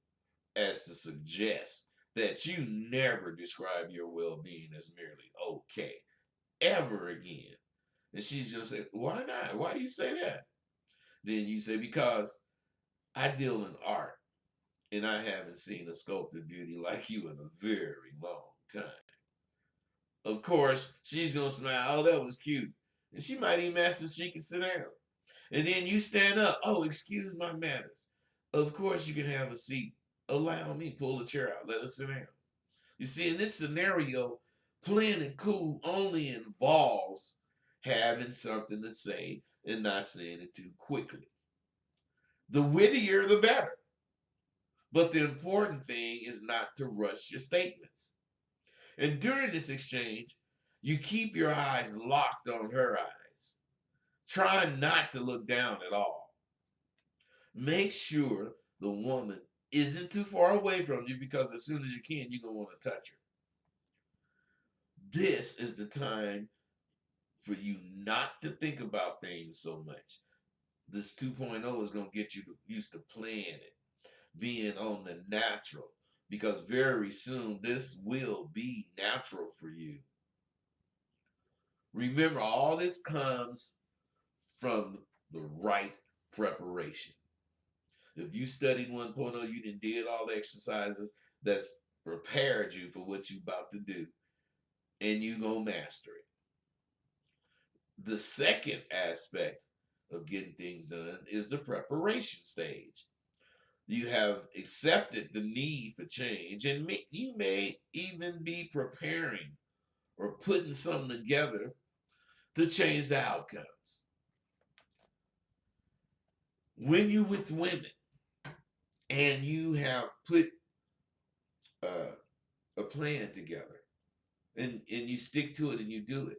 as to suggest that you never describe your well-being as merely okay ever again. And she's going to say, why not? Why do you say that? Then you say, because I deal in art and I haven't seen a sculptor beauty like you in a very long time. Of course, she's going to smile. Oh, that was cute. And she might even ask if she can sit down. And then you stand up. Oh, excuse my manners. Of course, you can have a seat. Allow me, pull the chair out. Let us sit down. You see, in this scenario, playing it cool only involves having something to say and not saying it too quickly. The wittier, the better. But the important thing is not to rush your statements. And during this exchange, you keep your eyes locked on her eyes. Try not to look down at all. Make sure the woman isn't too far away from you, because as soon as you can, you're going to want to touch her. This is the time for you not to think about things so much. This 2.0 is going to get you used to playing it, being on the natural, because very soon this will be natural for you. Remember, all this comes from the right preparation. If you studied 1.0, you did all the exercises that's prepared you for what you're about to do, and you gonna master it. The second aspect of getting things done is the preparation stage. You have accepted the need for change, and you may even be preparing or putting something together to change the outcomes. When you with women and you have put a plan together, and you stick to it and you do it,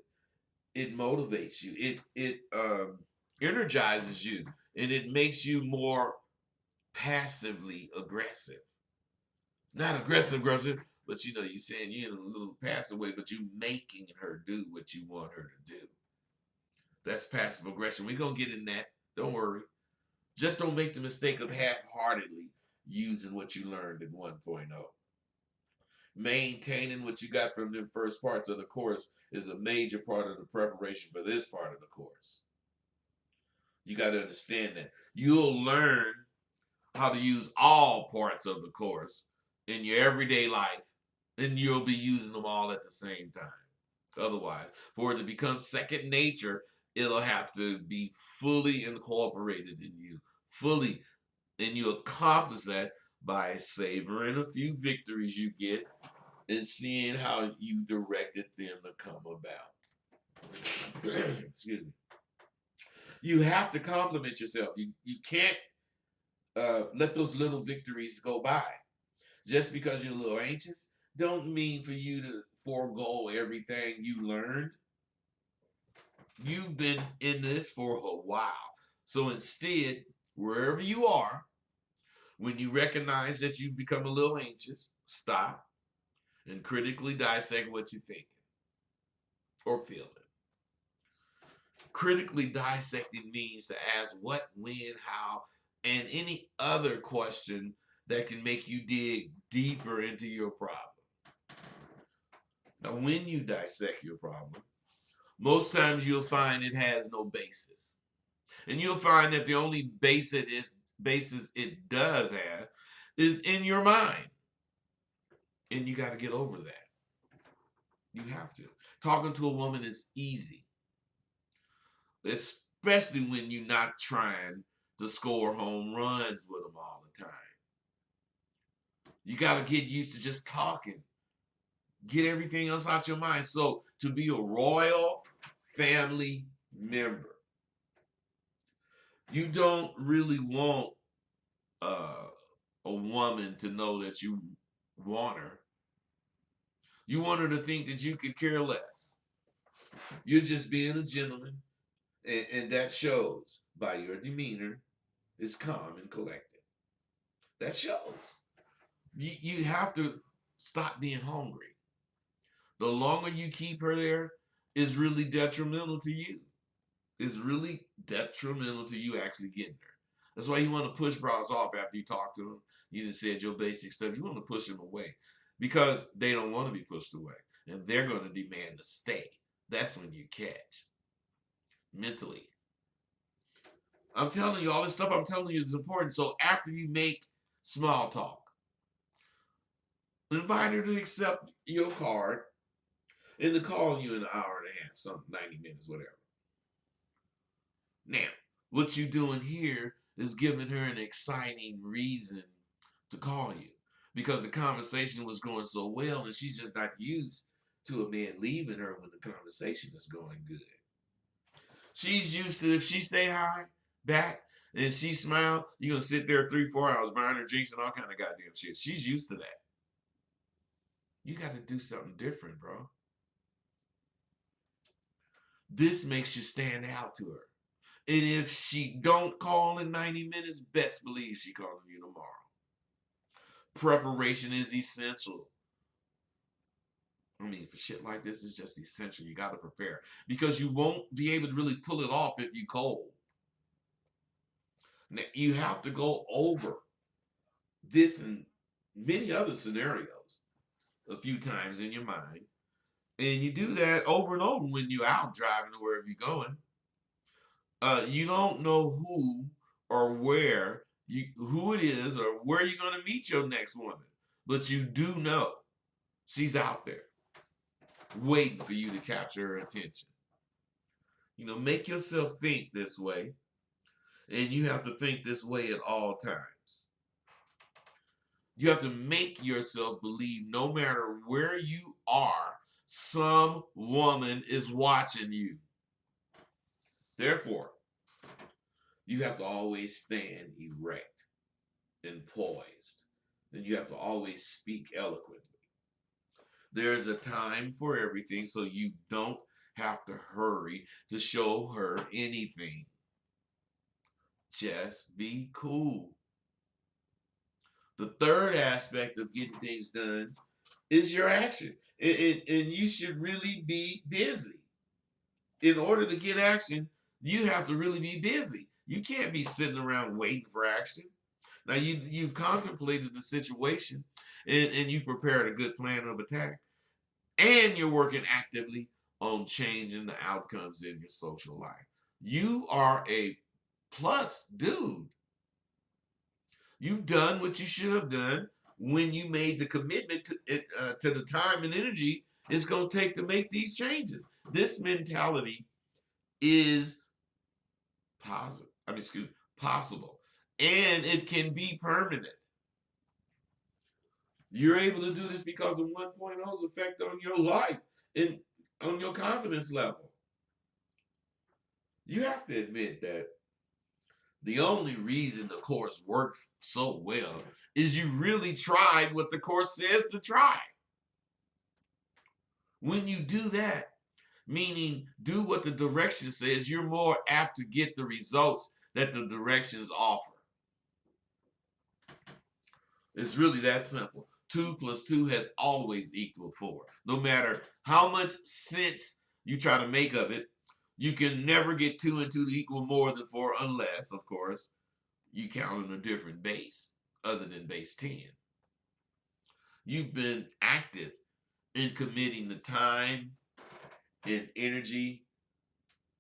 it motivates you. It energizes you, and it makes you more passively aggressive. Not aggressive, but you saying you're in a little passive way, but you making her do what you want her to do. That's passive aggression. We're gonna get in that. Don't worry. Just don't make the mistake of half-heartedly using what you learned in 1.0. Maintaining what you got from the first parts of the course is a major part of the preparation for this part of the course. You got to understand that. You'll learn how to use all parts of the course in your everyday life, and you'll be using them all at the same time. Otherwise, for it to become second nature, it'll have to be fully incorporated in you, fully. And you accomplish that by savoring a few victories you get and seeing how you directed them to come about. Excuse me. You have to compliment yourself. You can't let those little victories go by. Just because you're a little anxious don't mean for you to forego everything you learned. You've been in this for a while. So instead, wherever you are, when you recognize that you've become a little anxious, stop and critically dissect what you're thinking or feeling. Critically dissecting means to ask what, when, how, and any other question that can make you dig deeper into your problem. Now, when you dissect your problem, most times you'll find it has no basis. And you'll find that the only basis it does have is in your mind. And you got to get over that. You have to. Talking to a woman is easy, especially when you're not trying to score home runs with them all the time. You got to get used to just talking. Get everything else out your mind. So to be a royal family member, you don't really want a woman to know that you want her. You want her to think that you could care less. You're just being a gentleman, and that shows by your demeanor is calm and collected. That shows. You have to stop being hungry. The longer you keep her there is really detrimental to you. It's really detrimental to you actually getting her. That's why you want to push bras off after you talk to them. You just said your basic stuff. You want to push them away because they don't want to be pushed away. And they're going to demand to stay. That's when you catch. Mentally. I'm telling you, all this stuff I'm telling you is important. So after you make small talk, invite her to accept your card and to call you in an hour and a half, something, 90 minutes, whatever. Now, what you're doing here is giving her an exciting reason to call you because the conversation was going so well and she's just not used to a man leaving her when the conversation is going good. She's used to, if she say hi back, And she smiled, you're gonna sit there 3-4 hours buying her drinks and all kind of goddamn shit. She's used to that. You got to do something different, bro. This makes you stand out to her. And if she don't call in 90 minutes, best believe she calling you tomorrow. Preparation is essential. I mean, for shit like this, it's just essential. You got to prepare because you won't be able to really pull it off if you cold. Now, you have to go over this and many other scenarios a few times in your mind. And you do that over and over when you're out driving or wherever you're going. You don't know who or who it is or where you're going to meet your next woman. But you do know she's out there waiting for you to capture her attention. You know, make yourself think this way. And you have to think this way at all times. You have to make yourself believe no matter where you are, some woman is watching you. Therefore, you have to always stand erect and poised. And you have to always speak eloquently. There's a time for everything, so you don't have to hurry to show her anything. Just be cool. The third aspect of getting things done is your action. And you should really be busy. In order to get action, you have to really be busy. You can't be sitting around waiting for action. Now, you've contemplated the situation and you prepared a good plan of attack. And you're working actively on changing the outcomes in your social life. You are a plus dude. You've done what you should have done when you made the commitment to the time and energy it's going to take to make these changes. This mentality is possible. And it can be permanent. You're able to do this because of 1.0's effect on your life and on your confidence level. You have to admit that the only reason the course worked so well is you really tried what the course says to try. When you do that, meaning do what the direction says, you're more apt to get the results that the directions offer. It's really that simple. 2 + 2 has always equaled 4. No matter how much sense you try to make of it, you can never get 2 and 2 to equal more than 4 unless, of course, you count on a different base other than base 10. You've been active in committing the time and energy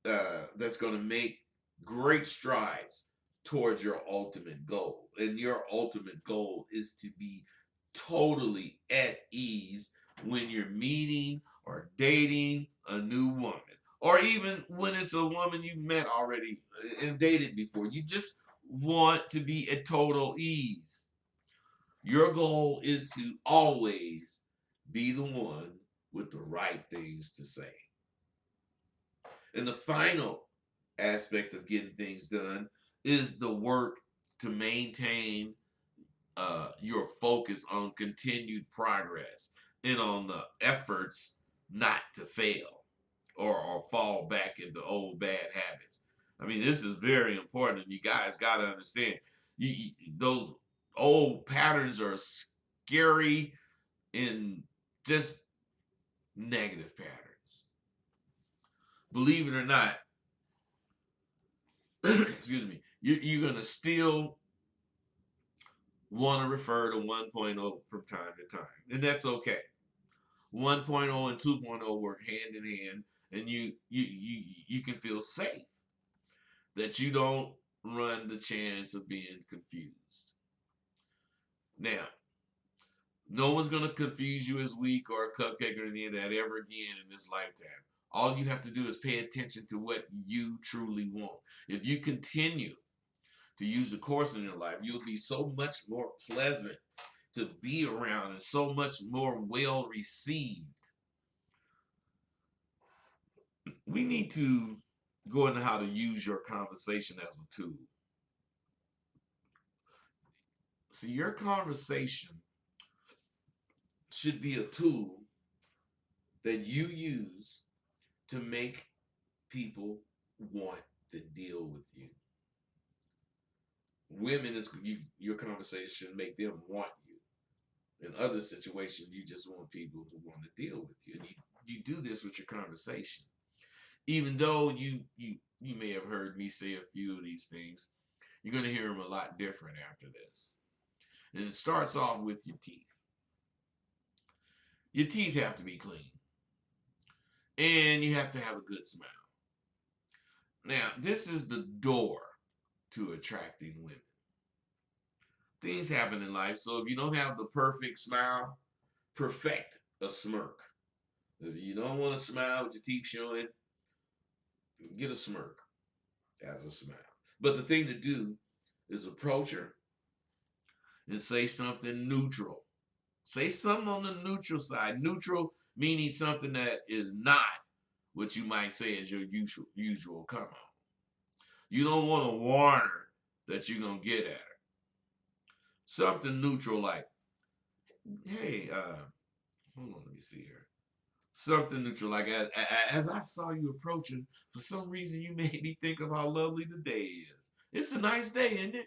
that's going to make great strides towards your ultimate goal. And your ultimate goal is to be totally at ease when you're meeting or dating a new woman. Or even when it's a woman you met already and dated before. You just want to be at total ease. Your goal is to always be the one with the right things to say. And the final aspect of getting things done is the work to maintain your focus on continued progress and on the efforts not to fail or fall back into old bad habits. I mean, this is very important, and you guys got to understand those old patterns are scary and just negative patterns. Believe it or not, excuse me, you're going to still want to refer to 1.0 from time to time. And that's okay. 1.0 and 2.0 work hand in hand, and you can feel safe that you don't run the chance of being confused. Now, no one's going to confuse you as weak or a cupcake or any of that ever again in this lifetime. All you have to do is pay attention to what you truly want. If you continue to use the course in your life, you'll be so much more pleasant to be around and so much more well received. We need to go into how to use your conversation as a tool. See, your conversation should be a tool that you use to make people want to deal with you. Women is your conversation make them want you. In other situations, you just want people who want to deal with you. And you do this with your conversation. Even though you may have heard me say a few of these things, you're going to hear them a lot different after this. And it starts off with your teeth. Your teeth have to be clean. And you have to have a good smile. Now, this is the door to attracting women. Things happen in life, so if you don't have the perfect smile, perfect a smirk. If you don't want to smile with your teeth showing, get a smirk as a smile. But the thing to do is approach her and say something neutral. Say something on the neutral side. Neutral meaning something that is not what you might say is your usual come on. You don't want to warn her that you're going to get at her. Something neutral like, hey, hold on, let me see here. Something neutral like, as I saw you approaching, for some reason you made me think of how lovely the day is. It's a nice day, isn't it?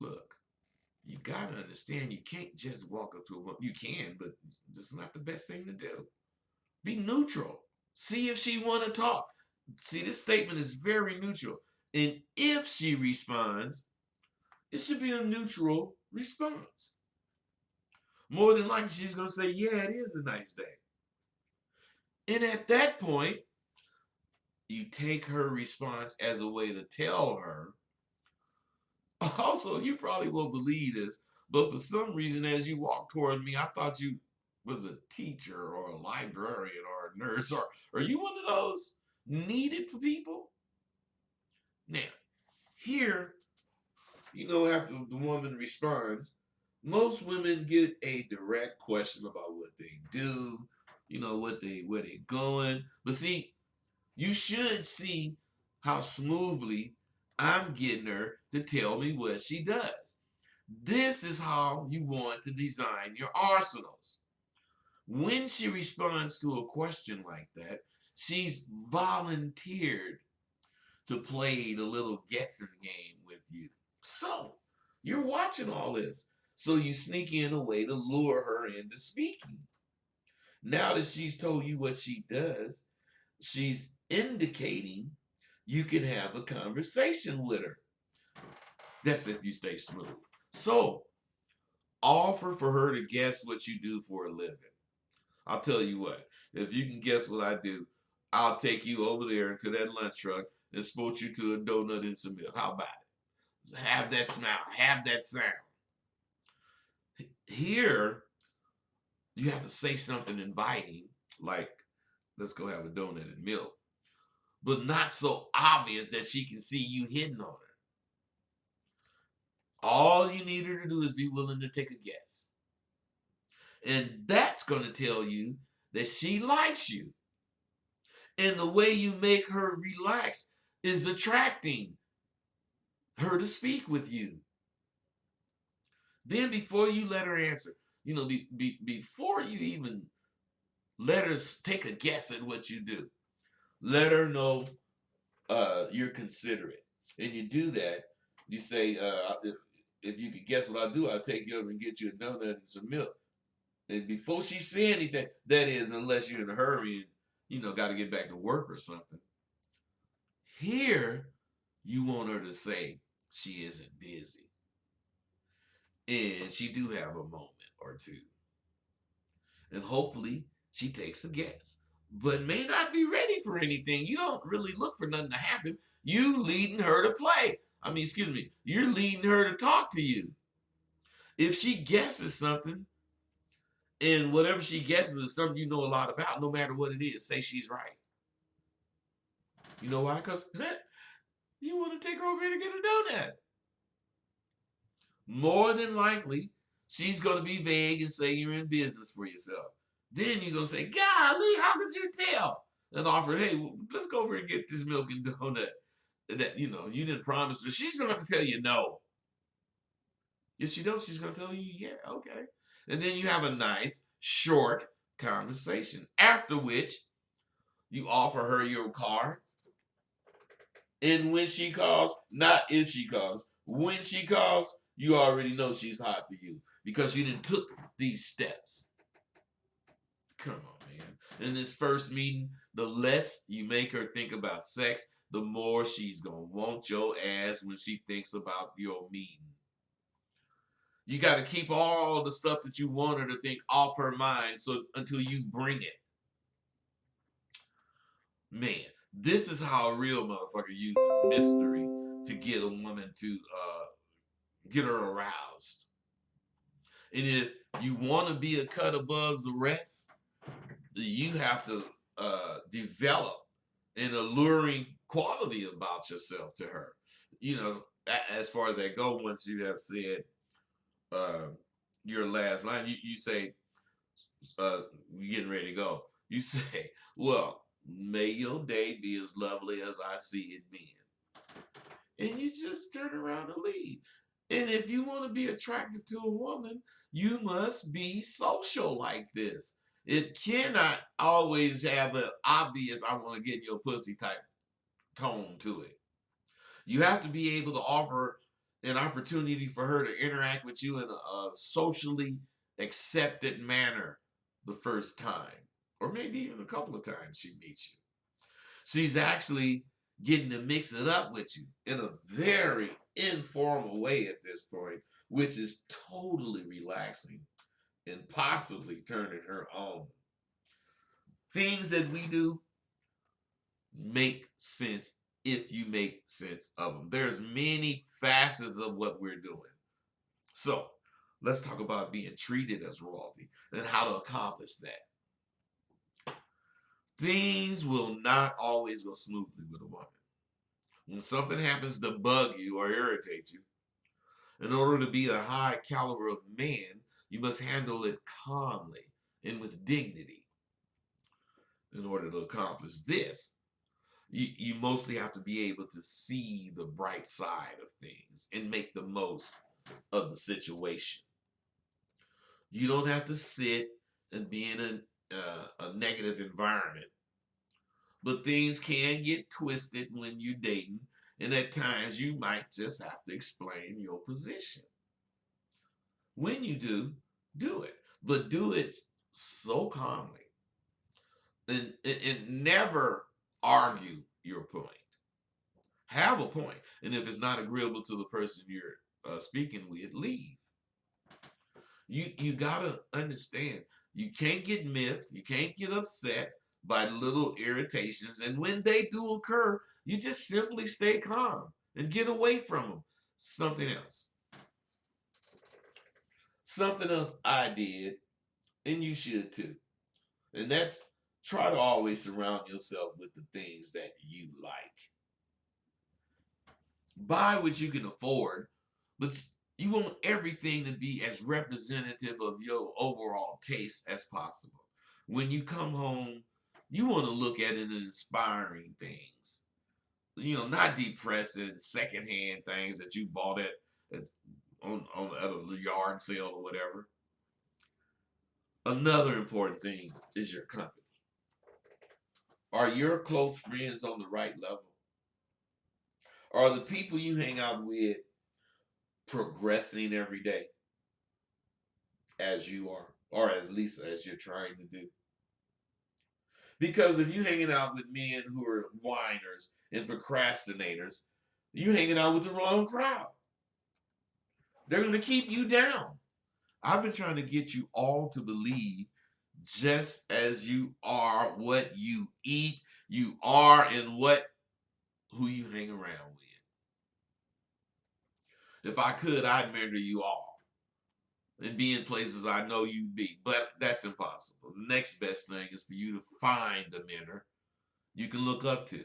Look, you got to understand you can't just walk up to a woman. You can, but it's not the best thing to do. Be neutral. See if she want to talk. See, this statement is very neutral. And if she responds, it should be a neutral response. More than likely, she's going to say, yeah, it is a nice day. And at that point, you take her response as a way to tell her. Also, you probably won't believe this, but for some reason, as you walk toward me, I thought you was a teacher or a librarian or a nurse. Or are you one of those needed people? Now, here, after the woman responds, most women get a direct question about what they do, where they going. But see, you should see how smoothly I'm getting her to tell me what she does. This is how you want to design your arsenals. When she responds to a question like that, she's volunteered to play the little guessing game with you. So, you're watching all this. So you sneak in a way to lure her into speaking. Now that she's told you what she does, she's indicating you can have a conversation with her. That's if you stay smooth. So, offer for her to guess what you do for a living. I'll tell you what, if you can guess what I do, I'll take you over there into that lunch truck and sport you to a donut and some milk. How about it? Have that smile, have that sound. Here, you have to say something inviting, like, let's go have a donut and milk, but not so obvious that she can see you hitting on her. All you need her to do is be willing to take a guess. And that's going to tell you that she likes you. And the way you make her relax is attracting her to speak with you. Then before you let her answer, before you even let her take a guess at what you do, let her know you're considerate. And you do that, you say, if you could guess what I do, I'll take you over and get you a donut and some milk. And before she say anything, that is, unless you're in a hurry and, got to get back to work or something. Here, you want her to say she isn't busy. And she do have a moment or two. And hopefully, she takes a guess. But may not be ready for anything. You don't really look for nothing to happen. You leading her to play. You're leading her to talk to you. If she guesses something, and whatever she guesses is something you know a lot about, no matter what it is, say she's right. You know why? Because you want to take her over here to get a donut. More than likely, she's going to be vague and say you're in business for yourself. Then you're going to say, golly, how could you tell? And offer, hey, let's go over and get this milk and donut that, you didn't promise her. She's going to have to tell you no. If she don't, she's gonna tell you, yeah, okay. And then you have a nice, short conversation. After which you offer her your card. And when she calls, not if she calls, when she calls, you already know she's hot for you because you didn't took these steps. Come on, man. In this first meeting, the less you make her think about sex, the more she's gonna want your ass when she thinks about your meeting. You got to keep all the stuff that you want her to think off her mind so until you bring it. Man, this is how a real motherfucker uses mystery to get a woman to get her aroused. And if you want to be a cut above the rest, you have to develop an alluring quality about yourself to her. You know, as far as that go, once you have said uh, your last line, you say, you're getting ready to go. You say, well, may your day be as lovely as I see it being. And you just turn around and leave. And if you want to be attractive to a woman, you must be social like this. It cannot always have an obvious, I want to get your pussy type tone to it. You have to be able to offer an opportunity for her to interact with you in a socially accepted manner the first time, or maybe even a couple of times she meets you. She's actually getting to mix it up with you in a very informal way at this point, which is totally relaxing and possibly turning her on. Things that we do make sense if you make sense of them. There's many facets of what we're doing. So let's talk about being treated as royalty and how to accomplish that. Things will not always go smoothly with a woman. When something happens to bug you or irritate you, in order to be a high caliber of man, you must handle it calmly and with dignity. In order to accomplish this, you mostly have to be able to see the bright side of things and make the most of the situation. You don't have to sit and be in a negative environment, but things can get twisted when you're dating, and at times you might just have to explain your position. When you do it, but do it so calmly and never argue your point. Have a point, and if it's not agreeable to the person you're speaking with, leave. You gotta understand. You can't get miffed. You can't get upset by little irritations, and when they do occur, you just simply stay calm and get away from them. Something else. Something else I did, and you should too. And that's try to always surround yourself with the things that you like. Buy what you can afford, but you want everything to be as representative of your overall taste as possible. When you come home, you want to look at it as inspiring things. You know, not depressing secondhand things that you bought at at a yard sale or whatever. Another important thing is your company. Are your close friends on the right level? Are the people you hang out with progressing every day as you are, or at least as you're trying to do? Because if you're hanging out with men who are whiners and procrastinators, you're hanging out with the wrong crowd. They're going to keep you down. I've been trying to get you all to believe just as you are what you eat, you are and what who you hang around with. If I could, I'd mentor you all and be in places I know you'd be, but that's impossible. The next best thing is for you to find a mentor you can look up to.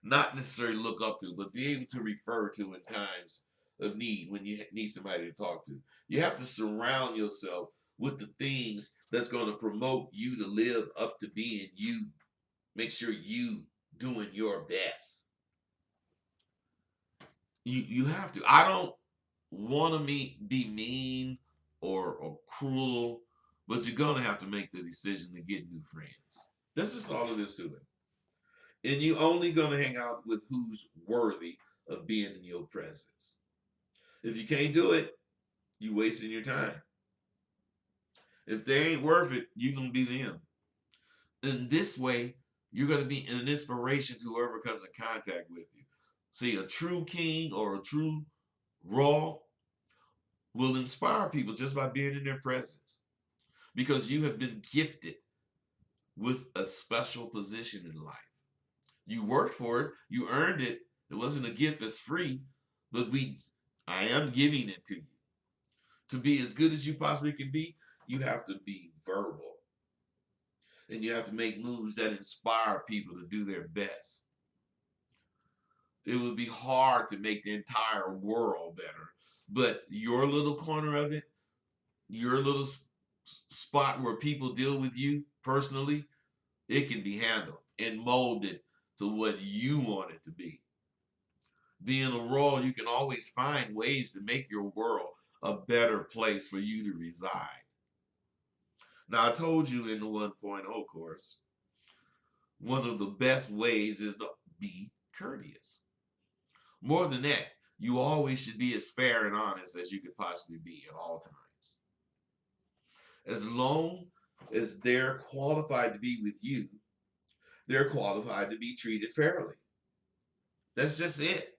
Not necessarily look up to, but be able to refer to in times of need when you need somebody to talk to. You have to surround yourself with the things that's going to promote you to live up to being you. Make sure you doing your best. You have to. I don't want to be mean or cruel, but you're gonna have to make the decision to get new friends. That's just all it is to it. And you only gonna hang out with who's worthy of being in your presence. If you can't do it, you wasting your time. If they ain't worth it, you're gonna be them. In this way, you're gonna be an inspiration to whoever comes in contact with you. See, a true king or a true raw will inspire people just by being in their presence because you have been gifted with a special position in life. You worked for it, you earned it. It wasn't a gift that's free, but I am giving it to you. To be as good as you possibly can be, you have to be verbal. And you have to make moves that inspire people to do their best. It would be hard to make the entire world better, but your little corner of it, your little spot where people deal with you personally, it can be handled and molded to what you want it to be. Being a role, you can always find ways to make your world a better place for you to reside. Now, I told you in the 1.0 course, one of the best ways is to be courteous. More than that, you always should be as fair and honest as you could possibly be at all times. As long as they're qualified to be with you, they're qualified to be treated fairly. That's just it.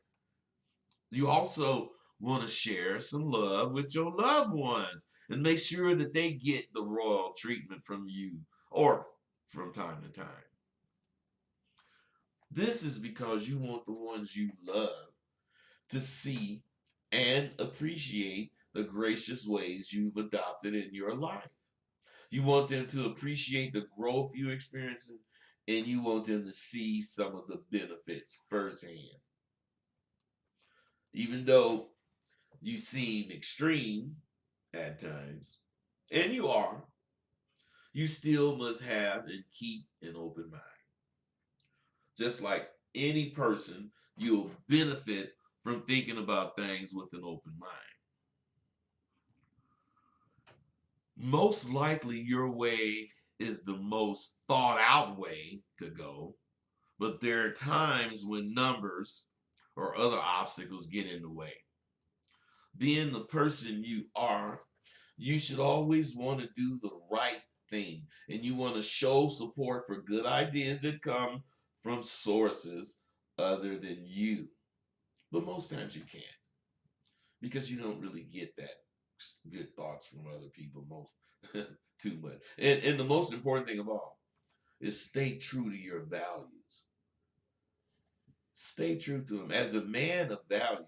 You also want to share some love with your loved ones and make sure that they get the royal treatment from you or from time to time. This is because you want the ones you love to see and appreciate the gracious ways you've adopted in your life. You want them to appreciate the growth you're experiencing, and you want them to see some of the benefits firsthand. Even though you seem extreme at times, and you are, you still must have and keep an open mind. Just like any person, you'll benefit from thinking about things with an open mind. Most likely, your way is the most thought out way to go, but there are times when numbers or other obstacles get in the way. Being the person you are, you should always want to do the right thing, and you want to show support for good ideas that come from sources other than you. But most times you can't because you don't really get that good thoughts from other people most too much. And the most important thing of all is stay true to your values. Stay true to them. As a man of value,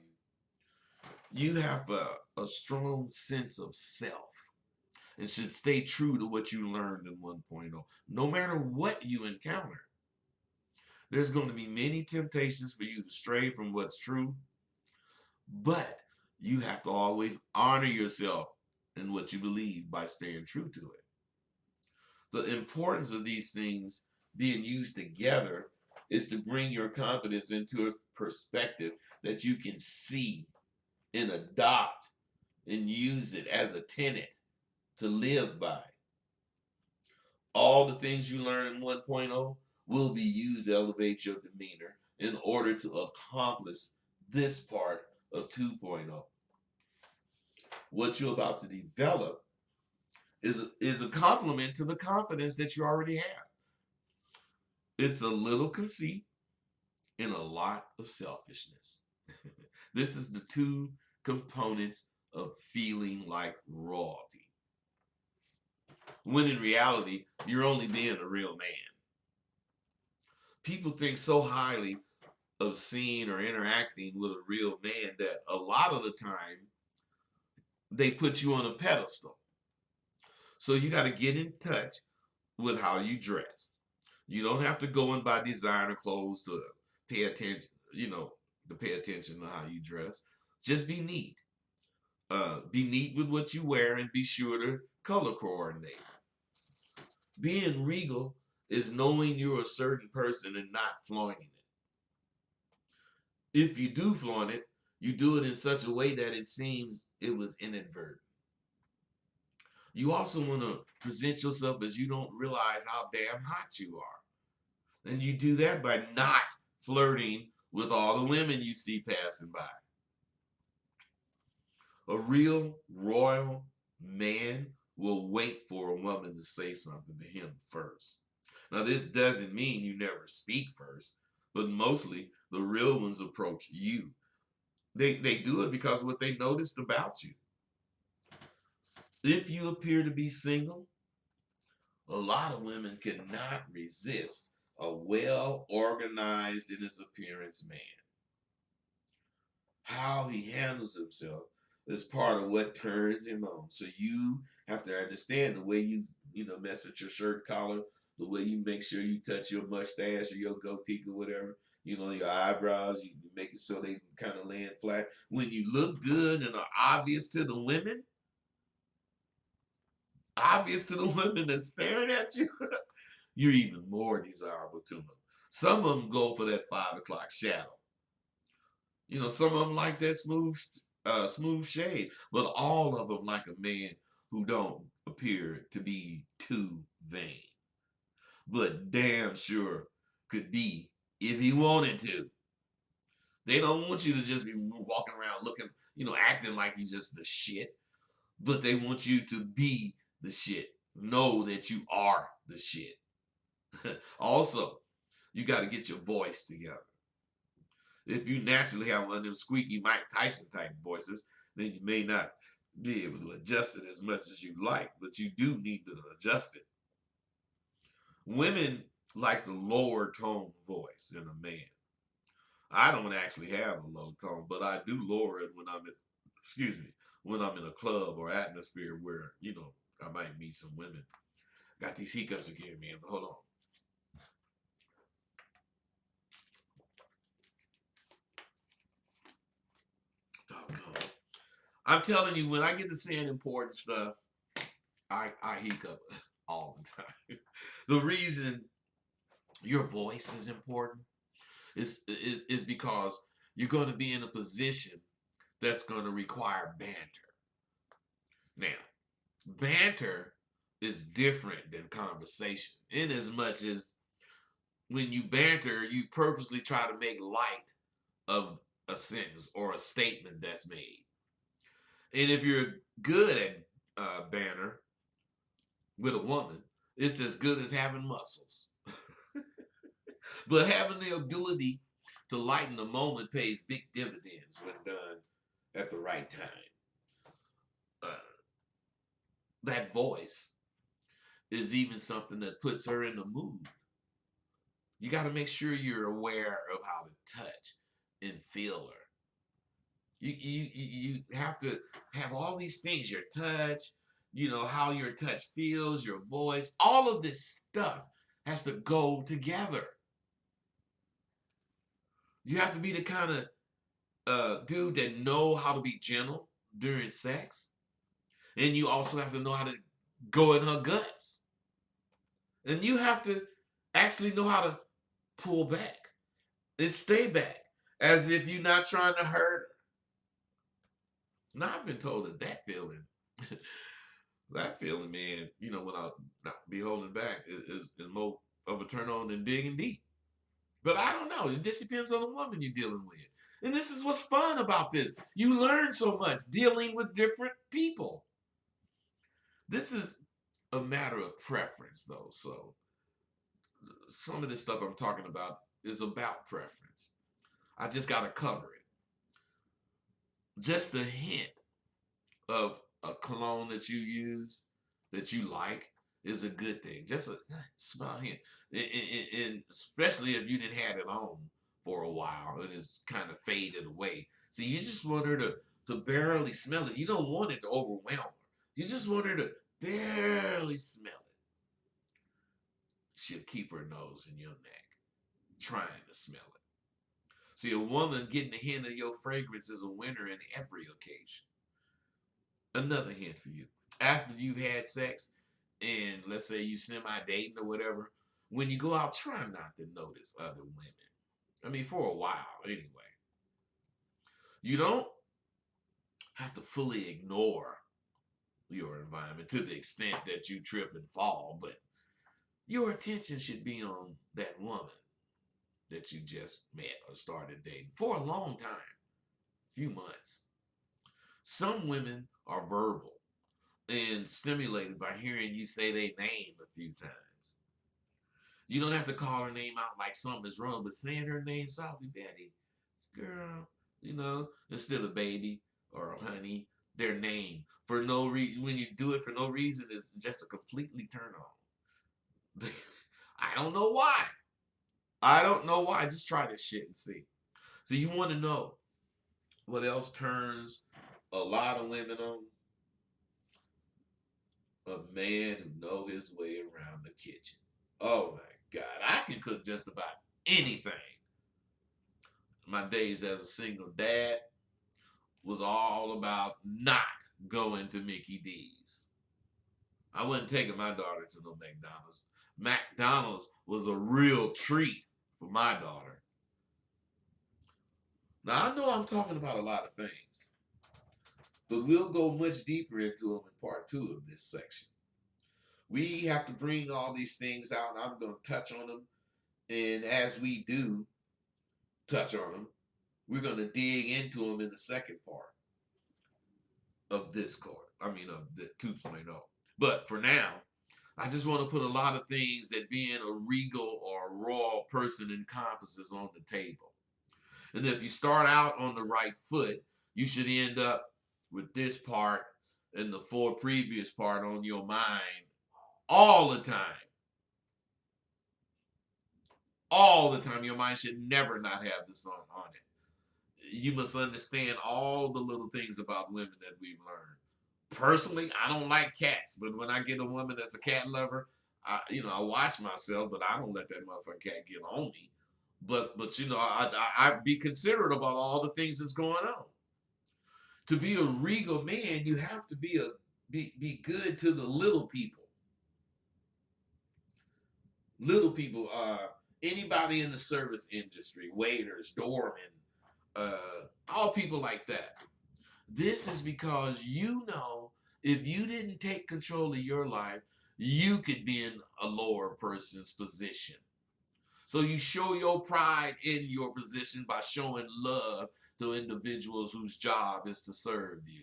you have a strong sense of self and should stay true to what you learned in 1.0, no matter what you encounter. There's going to be many temptations for you to stray from what's true, but you have to always honor yourself and what you believe by staying true to it. The importance of these things being used together is to bring your confidence into a perspective that you can see and adopt and use it as a tenet to live by. All the things you learn in 1.0 will be used to elevate your demeanor in order to accomplish this part of 2.0. What you're about to develop is a complement to the confidence that you already have. It's a little conceit and a lot of selfishness. This is the two components of feeling like royalty. When in reality, you're only being a real man. People think so highly of seeing or interacting with a real man that a lot of the time they put you on a pedestal. So you got to get in touch with how you dress. You don't have to go and buy designer clothes to pay attention, to pay attention to how you dress. Just be neat. Be neat with what you wear and be sure to color coordinate. Being regal is knowing you're a certain person and not flaunting it. If you do flaunt it, You do it in such a way that it seems it was inadvertent. You also want to present yourself as you don't realize how damn hot you are. And you do that by not flirting with all the women you see passing by. A real royal man will wait for a woman to say something to him first. Now, this doesn't mean you never speak first, but mostly the real ones approach you. They do it because of what they noticed about you. If you appear to be single, a lot of women cannot resist a well organized in his appearance man. How he handles himself is part of what turns him on. So you have to understand the way you mess with your shirt collar, the way you make sure you touch your mustache or your goatee or whatever, your eyebrows, you make it so they kind of land flat. When you look good and are obvious to the women, that's staring at you, you're even more desirable to them. Some of them go for that 5 o'clock shadow. Some of them like that smooth shade, but all of them like a man who don't appear to be too vain, but damn sure could be if he wanted to. They don't want you to just be walking around looking, acting like you just the shit, but they want you to be the shit. Know that you are the shit. Also, you got to get your voice together. If you naturally have one of them squeaky Mike Tyson type voices, then you may not be able to adjust it as much as you like, but you do need to adjust it. Women like the lower tone voice in a man. I don't actually have a low tone, but I do lower it when I'm in a club or atmosphere where, I might meet some women. Got these hiccups again, man. Hold on. Doggone. I'm telling you, when I get to saying important stuff, I hiccup all the time. The reason your voice is important is because you're going to be in a position that's going to require banter. Now, banter is different than conversation, in as much as when you banter, you purposely try to make light of a sentence or a statement that's made. And if you're good at banter with a woman, it's as good as having muscles. But having the ability to lighten the moment pays big dividends when done at the right time. That voice is even something that puts her in the mood. You got to make sure you're aware of how to touch and feel her. You have to have all these things, your touch, how your touch feels, your voice, all of this stuff has to go together. You have to be the kind of dude that know how to be gentle during sex. And you also have to know how to go in her guts. And you have to actually know how to pull back and stay back as if you're not trying to hurt her. Now, I've been told that feeling, man, when I not be holding back is more of a turn on than digging deep. But I don't know. It just depends on the woman you're dealing with. And this is what's fun about this. You learn so much dealing with different people. This is a matter of preference, though. So some of this stuff I'm talking about is about preference. I just got to cover it. Just a hint of a cologne that you use that you like is a good thing. Just a small hint. And especially if you didn't have it on for a while and it's kind of faded away. So you just want her to barely smell it. You don't want it to overwhelm her. You just want her to barely smell it. She'll keep her nose in your neck, trying to smell it. See, a woman getting a hint of your fragrance is a winner in every occasion. Another hint for you. After you've had sex, and let's say you semi-dating or whatever, when you go out, try not to notice other women. I mean, for a while, anyway. You don't have to fully ignore your environment to the extent that you trip and fall, but your attention should be on that woman that you just met or started dating for a long time, few months. Some women are verbal and stimulated by hearing you say their name a few times. You don't have to call her name out like something's wrong, but saying her name softly, Betty, girl, instead of baby or honey, their name for no reason. When you do it for no reason, it's just a completely turn on. I don't know why. I don't know why. Just try this shit and see. So you want to know what else turns a lot of women on? A man who know his way around the kitchen. Oh my God, I can cook just about anything. My days as a single dad was all about not going to Mickey D's. I wasn't taking my daughter to no McDonald's. McDonald's was a real treat for my daughter. Now, I know I'm talking about a lot of things, but we'll go much deeper into them in part 2 of this section. We have to bring all these things out, and I'm going to touch on them. And as we do touch on them, we're going to dig into them in the second part of this course. Of the 2.0. But for now, I just want to put a lot of things that being a regal or a royal person encompasses on the table. And if you start out on the right foot, you should end up with this part and the 4 previous part on your mind all the time. All the time. Your mind should never not have this on it. You must understand all the little things about women that we've learned. Personally, I don't like cats, but when I get a woman that's a cat lover, I watch myself, but I don't let that motherfucking cat get on me. But I be considerate about all the things that's going on. To be a regal man, you have to be good to the little people. Little people, anybody in the service industry, waiters, doormen, all people like that. This is because if you didn't take control of your life, you could be in a lower person's position. So you show your pride in your position by showing love to individuals whose job is to serve you.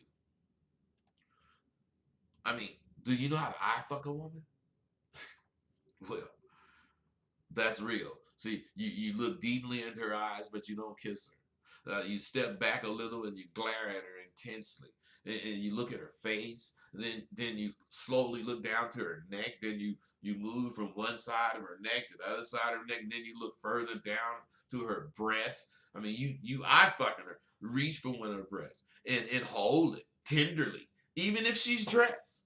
Do you know how to eye fuck a woman? Well, that's real. See, you look deeply into her eyes, but you don't kiss her. You step back a little and you glare at her intensely. And you look at her face, and then you slowly look down to her neck. Then you move from one side of her neck to the other side of her neck, and then you look further down to her breast. You eye fucking her. Reach for one of her breasts and hold it tenderly, even if she's dressed.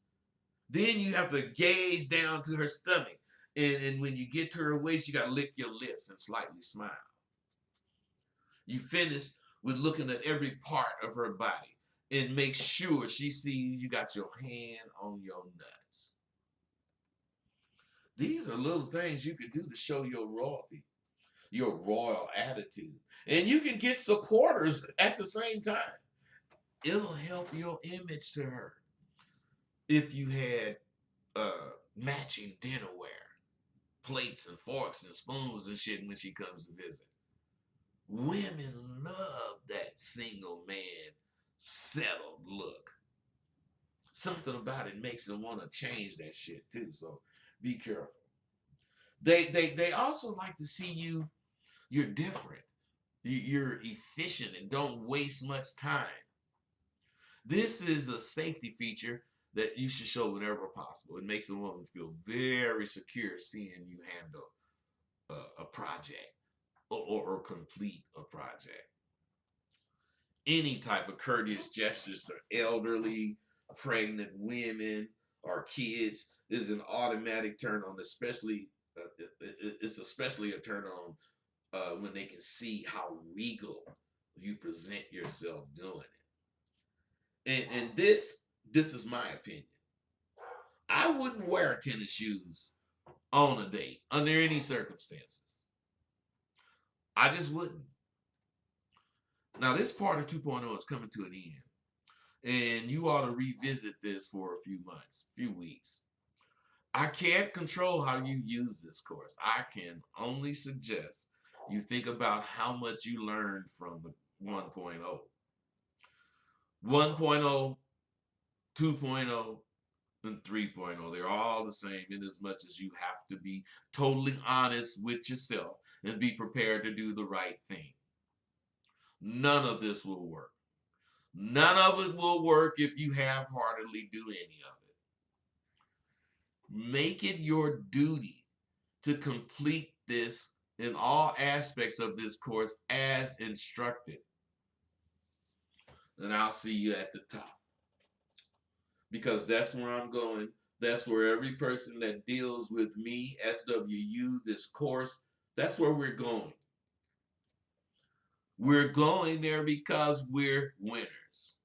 Then you have to gaze down to her stomach. And when you get to her waist, you got to lick your lips and slightly smile. You finish with looking at every part of her body and make sure she sees you got your hand on your nuts. These are little things you can do to show your royalty, your royal attitude. And you can get supporters at the same time. It'll help your image to her if you had matching dinnerware, plates and forks and spoons and shit when she comes to visit. Women love that single man settled look. Something about it makes them want to change that shit too, so be careful. They also like to see you're different. You're efficient and don't waste much time. This is a safety feature that you should show whenever possible. It makes a woman feel very secure seeing you handle a project or complete a project. Any type of courteous gestures to elderly, pregnant women, or kids is an automatic turn on, especially it's especially a turn on when they can see how regal you present yourself doing it. And this is my opinion. I wouldn't wear tennis shoes on a date under any circumstances. I just wouldn't. Now, this part of 2.0 is coming to an end, and you ought to revisit this for a few months, few weeks. I can't control how you use this course. I can only suggest you think about how much you learned from the 1.0. 1.0, 2.0, and 3.0. They're all the same in as much as you have to be totally honest with yourself and be prepared to do the right thing. None of this will work. None of it will work if you half-heartedly do any of it. Make it your duty to complete this in all aspects of this course as instructed. And I'll see you at the top. Because that's where I'm going. That's where every person that deals with me, SWU, this course, that's where we're going. We're going there because we're winners.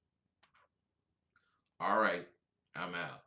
All right, I'm out.